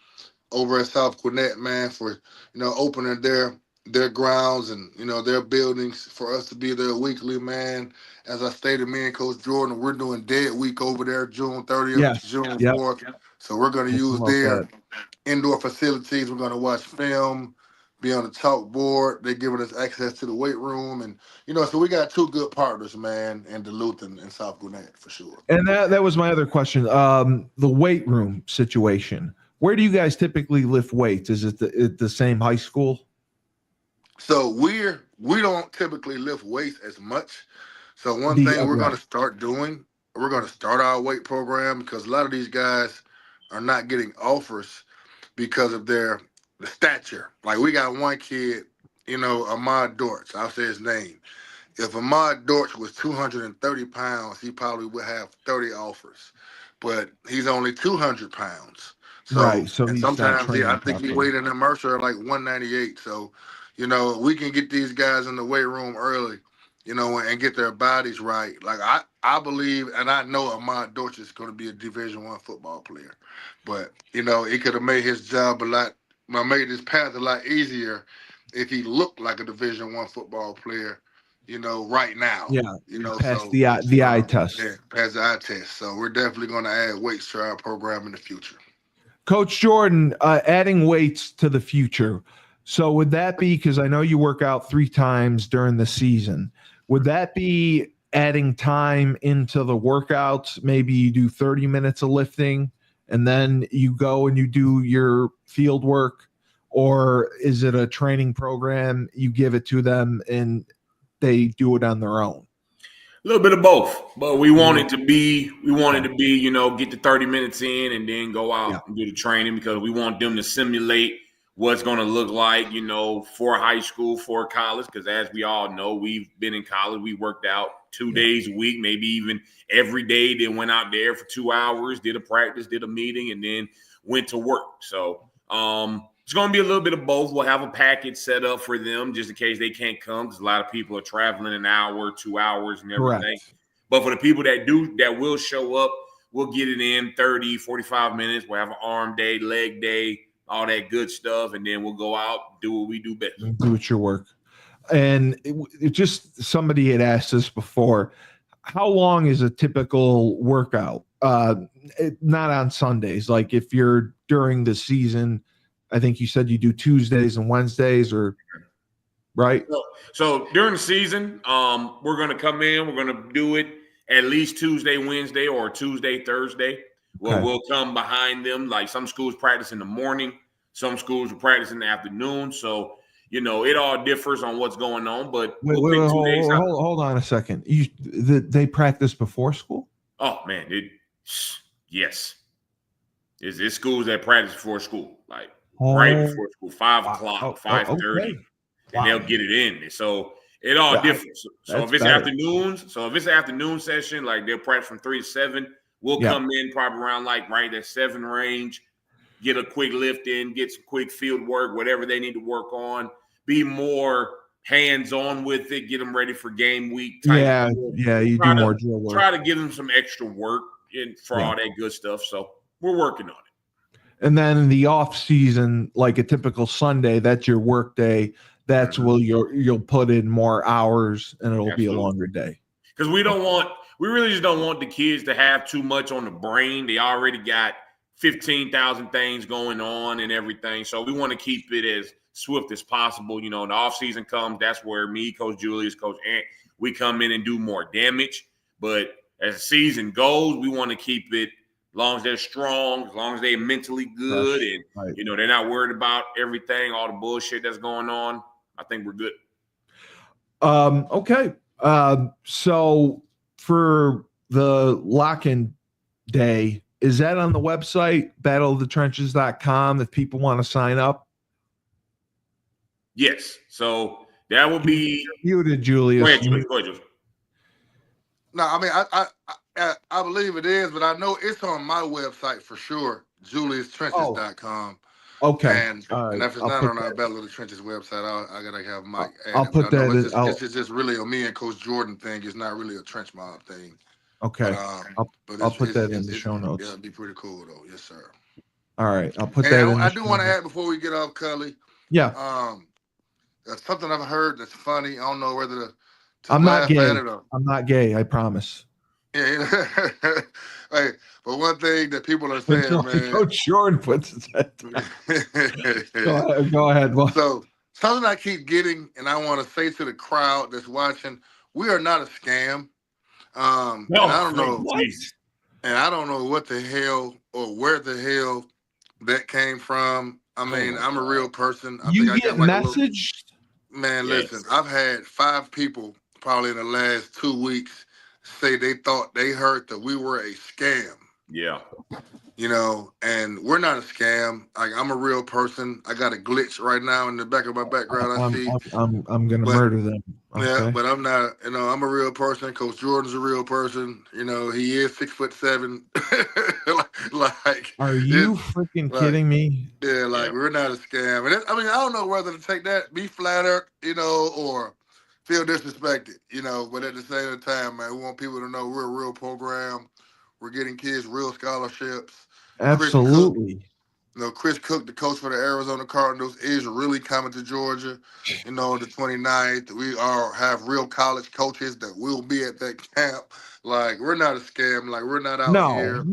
over at South Gwinnett, man, for opening their grounds and their buildings for us to be there weekly, man. As I stated, me and Coach Jordan, we're doing Dead Week over there, June 30th, Yes. June Yep. 4th. So we're going to We'll use promote their that. indoor facilities. We're going to watch film, be on the chalkboard. They're giving us access to the weight room. And, so we got two good partners, man, in Duluth and South Gwinnett for sure. And that was my other question. The weight room situation. Where do you guys typically lift weights? Is it the same high school? So we don't typically lift weights as much. So one thing we're going to start doing, we're going to start our weight program because a lot of these guys are not getting offers because of the stature. Like we got one kid, Ahmad Dortch, I'll say his name. If Ahmad Dortch was 230 pounds, he probably would have 30 offers. But he's only 200 pounds. So, right. So and he's not sometimes training I think he properly. weighed in the Mercer like 198. So, we can get these guys in the weight room early, and get their bodies right. Like I believe, and I know Ahmad Dortch is going to be a Division I football player. But, it could have made his job made his path a lot easier if he looked like a Division I football player, right now. Yeah. Pass So the eye test. yeah, pass the eye test. So we're definitely going to add weights to our program in the future. Coach Jordan, adding weights to the future. So would that be, because I know you work out 3 times during the season, would that be adding time into the workouts? Maybe you do 30 minutes of lifting and then you go and you do your field work, or is it a training program? You give it to them and they do it on their own? A little bit of both, but we want it to be, get the 30 minutes in and then go out and do the training because we want them to simulate what's going to look like, for high school, for college. Because as we all know, we've been in college. We worked out 2 days a week, maybe even every day. Then went out there for 2 hours, did a practice, did a meeting, and then went to work. So it's going to be a little bit of both. We'll have a package set up for them just in case they can't come because a lot of people are traveling an hour, 2 hours and everything. Correct. But for the people that will show up, we'll get it in 30, 45 minutes. We'll have an arm day, leg day, all that good stuff. And then we'll go out, do what we do best. Do it your work. And it just somebody had asked this before. How long is a typical workout? Not on Sundays. Like if you're during the season, I think you said you do Tuesdays and Wednesdays, or right? So during the season, we're going to come in. We're going to do it at least Tuesday, Wednesday, or Tuesday, Thursday. Well, we'll come behind them. Like some schools practice in the morning. Some schools will practice in the afternoon. So, it all differs on what's going on. But we'll pick 2 days out. Hold on a second. They practice before school? Oh, man. Yes. It's schools that practice before school. Like right before school, 5 o'clock, 5:30. Okay. And they'll get it in. So it all differs. So if it's afternoons, if it's an afternoon session, like they'll practice from 3 to 7, We'll come in probably around like right at 7 range, get a quick lift in, get some quick field work, whatever they need to work on, be more hands-on with it, get them ready for game week type. You do more drill work. Try to give them some extra work for all that good stuff. So we're working on it. And then in the off season, like a typical Sunday, that's your work day. That's where you'll put in more hours and it'll be a longer day. Because we really just don't want the kids to have too much on the brain. They already got 15,000 things going on and everything. So we want to keep it as swift as possible. You know, the off season comes, that's where me, Coach Julius, Coach Ant, we come in and do more damage. But as the season goes, we want to keep it as long as they're strong, as long as they're mentally good, and you know, they're not worried about everything, all the bullshit that's going on. I think we're good. Okay. So for the lock-in day, is that on the website, battleofthetrenches.com, if people want to sign up? Yes. So that will be muted, Julius. Go ahead, Julius. No, I mean, I believe it is, but I know it's on my website for sure, juliustrenches.com. Okay. And if it's not on our Battle of the Trenches website, I gotta have Mike add I'll it. put that in. It's just really a me and Coach Jordan thing. It's not really a trench mob thing. Okay. But I'll put that in the show notes. Yeah, it'd be pretty cool though. Yes, sir. All right. I'll put that in. I do want to add before we get off, Cully. Yeah. That's something I've heard that's funny. I don't know whether to I'm not gay. or, I'm not gay. I promise. Yeah. Hey, but one thing that people are saying, man. Coach Jordan puts his head down. Go ahead. So something I keep getting, and I want to say to the crowd that's watching, we are not a scam. And I don't know. What? And I don't know what the hell or where the hell that came from. I mean, I'm a real person. I get messaged? Man, listen, I've had 5 people probably in the last 2 weeks say they thought they heard that we were a scam. Yeah. You know, and we're not a scam. I'm a real person. I got a glitch right now in the back of my background. I'm gonna murder them. Okay. Yeah, but I'm not. You know, I'm a real person. Coach Jordan's a real person. You know, he is 6'7". Are you freaking kidding me? Yeah, we're not a scam. And I mean, I don't know whether to take that, be flattered, you know, or feel disrespected, you know. But at the same time, man, we want people to know we're a real program. We're getting kids real scholarships. Absolutely. Chris Cook, the coach for the Arizona Cardinals, is really coming to Georgia. You know, the 29th. We have real college coaches that will be at that camp. Like, we're not a scam. Like, we're not out here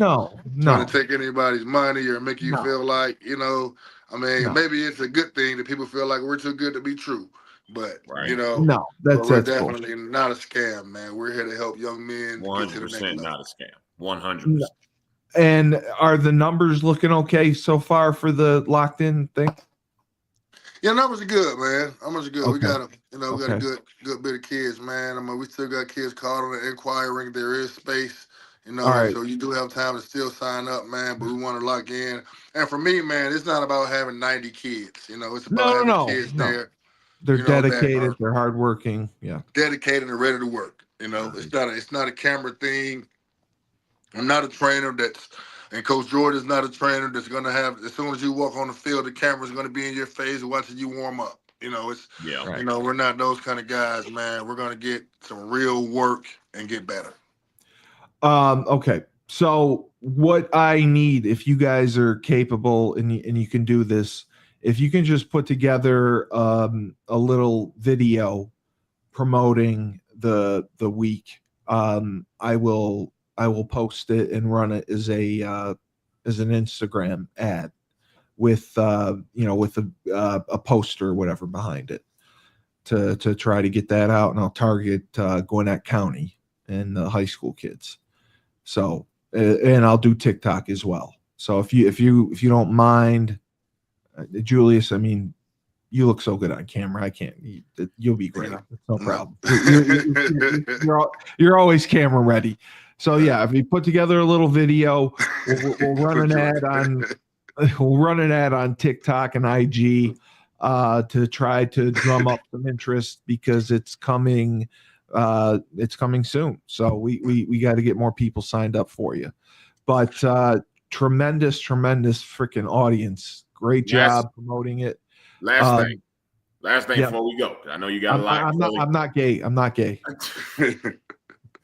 trying to take anybody's money or make you feel like, you know, I mean, maybe it's a good thing that people feel like we're too good to be true. But, you know, we're definitely not a scam, man. We're here to help young men. 100% not a scam. 100%. And are the numbers looking okay so far for the locked in thing? Yeah, numbers are good, man. Numbers are good. Okay. We got a good bit of kids, man. I mean, we still got kids called on the inquiring. There is space, you know, so you do have time to still sign up, man. But we want to lock in. And for me, man, it's not about having 90 kids. You know, it's about having kids there. They're dedicated. They're hardworking. Yeah, dedicated and ready to work. You know, it's not a camera thing. I'm not a trainer and Coach Jordan's not a trainer that's going to have, as soon as you walk on the field, the camera's going to be in your face watching you warm up. You know, you know, we're not those kind of guys, man. We're going to get some real work and get better. Okay. So what I need, if you guys are capable and you can do this, if you can just put together a little video promoting the week, I will post it and run it as an Instagram ad with with a poster or whatever behind it to try to get that out, and I'll target Gwinnett County and the high school kids. So and I'll do TikTok as well. So if you don't mind, Julius, I mean, you look so good on camera. I can't. You'll be great. No problem. You're always camera ready. So yeah, if you put together a little video, we'll run an ad on TikTok and IG to try to drum up some interest, because it's coming It's coming soon. So we got to get more people signed up for you. But tremendous freaking audience. Great job promoting it. Last thing yeah. before we go. I know you got a lot. I'm not gay.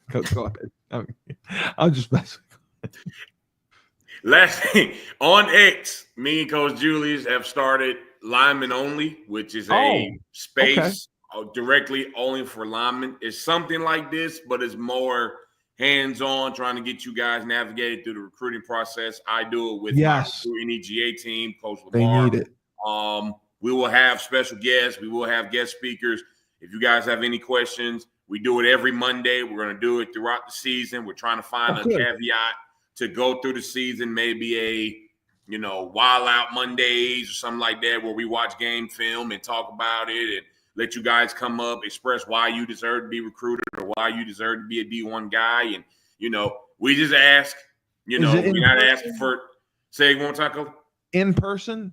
Go ahead. I'll just mess. Last thing on X, me and Coach Julius have started linemen only, which is a space directly only for linemen. It's something like this, but it's more hands-on, trying to get you guys navigated through the recruiting process. I do it with my recruiting EGA team, Coach Lamar. They need it. We will have special guests. We will have guest speakers. If you guys have any questions, we do it every Monday. We're going to do it throughout the season. We're trying to find a caveat to go through the season, maybe Wild Out Mondays or something like that, where we watch game film and talk about it and let you guys come up, express why you deserve to be recruited or why you deserve to be a D1 guy. And, we just ask, we're not asking for, say it one time, Coach? In person?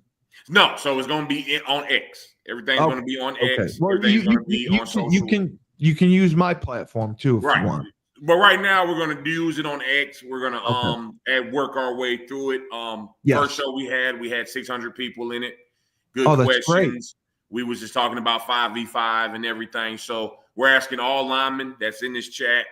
No, so it's going to be on X. Everything's going to be on X. Well, Everything's going to be on social. You can use my platform too if you want. But right now we're going to use it on X. We're going to work our way through it. First show we had 600 people in it. Good questions. Great. We was just talking about 5v5 and everything. So we're asking all linemen that's in this chat.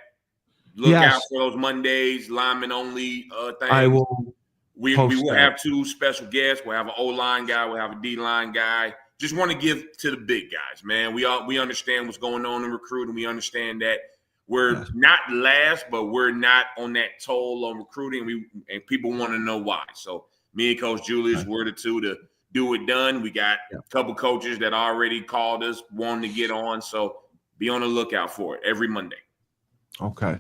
Look out for those Mondays, linemen only things. I will. We will have 2 special guests. We'll have an O-line guy. We'll have a D-line guy. Just want to give to the big guys, man. We understand what's going on in recruiting. We understand that we're not last, but we're not on that toll on recruiting. And people want to know why. So me and Coach Julius, we're the 2 to do it done. We got a couple coaches that already called us, wanting to get on. So be on the lookout for it every Monday. Okay.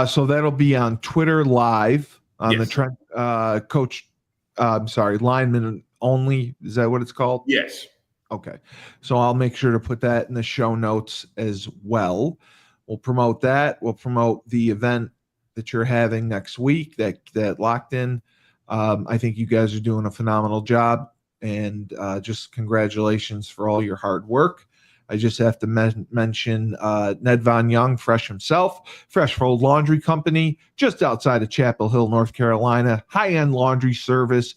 So that'll be on Twitter Live on the Trent Coach. I'm sorry, lineman only. Is that what it's called? Yes. Okay. So I'll make sure to put that in the show notes as well. We'll promote that. We'll promote the event that you're having next week, that Locked In. I think you guys are doing a phenomenal job, and just congratulations for all your hard work. I just have to mention Ned Von Young, Fresh himself, Fresh Fold Laundry Company, just outside of Chapel Hill, North Carolina. High-end laundry service.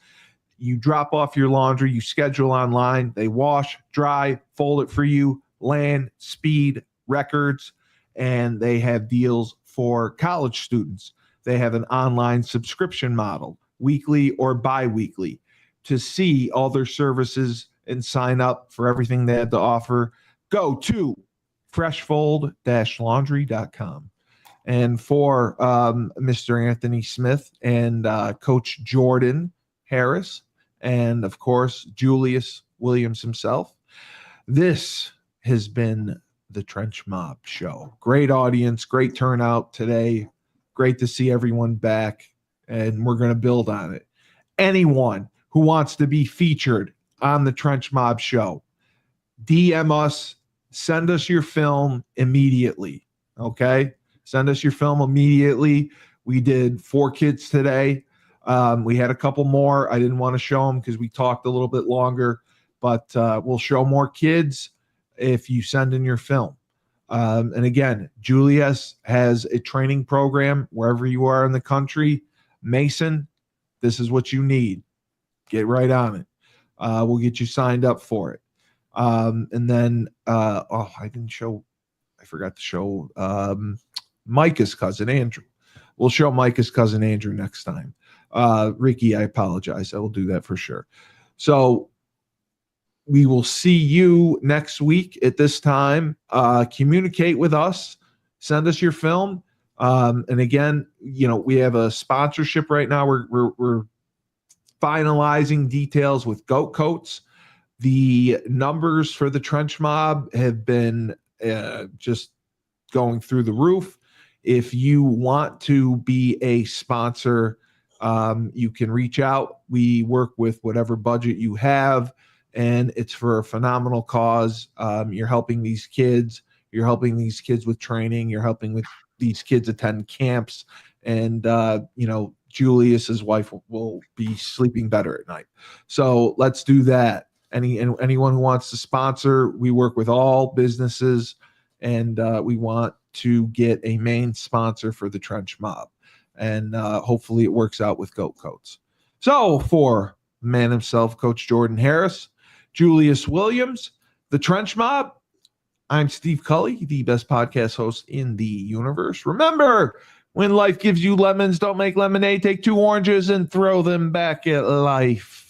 You drop off your laundry, you schedule online, they wash, dry, fold it for you, land, speed, records, and they have deals for college students. They have an online subscription model, weekly or bi-weekly. To see all their services and sign up for everything they have to offer, go to freshfold-laundry.com. And for Mr. Anthony Smith and Coach Jordan Harris, and of course, Julius Williams himself, this has been the Trench Mob Show. Great audience, great turnout today. Great to see everyone back, and we're going to build on it. Anyone who wants to be featured on the Trench Mob Show, DM us, send us your film immediately, okay? Send us your film immediately. We did 4 kids today. We had a couple more. I didn't want to show them because we talked a little bit longer, but we'll show more kids if you send in your film. And again, Julius has a training program wherever you are in the country. Mason, this is what you need. Get right on it. We'll get you signed up for it. And then, I forgot to show Micah's cousin, Andrew. We'll show Micah's cousin, Andrew, next time. Ricky, I apologize. I will do that for sure. So we will see you next week at this time. Communicate with us. Send us your film. And again, we have a sponsorship right now. We're finalizing details with Goat Coats. The numbers for the Trench Mob have been just going through the roof. If you want to be a sponsor, you can reach out. We work with whatever budget you have, and it's for a phenomenal cause. You're helping these kids. You're helping these kids with training. You're helping with these kids attend camps. And, Julius's wife will be sleeping better at night. So let's do that. Anyone who wants to sponsor, we work with all businesses. and we want to get a main sponsor for the Trench Mob, and hopefully it works out with Goat Coats. So for man himself, Coach Jordan Harris, Julius Williams, the Trench Mob, I'm Steve Cully, the best podcast host in the universe. Remember, when life gives you lemons, don't make lemonade. Take 2 oranges and throw them back at life.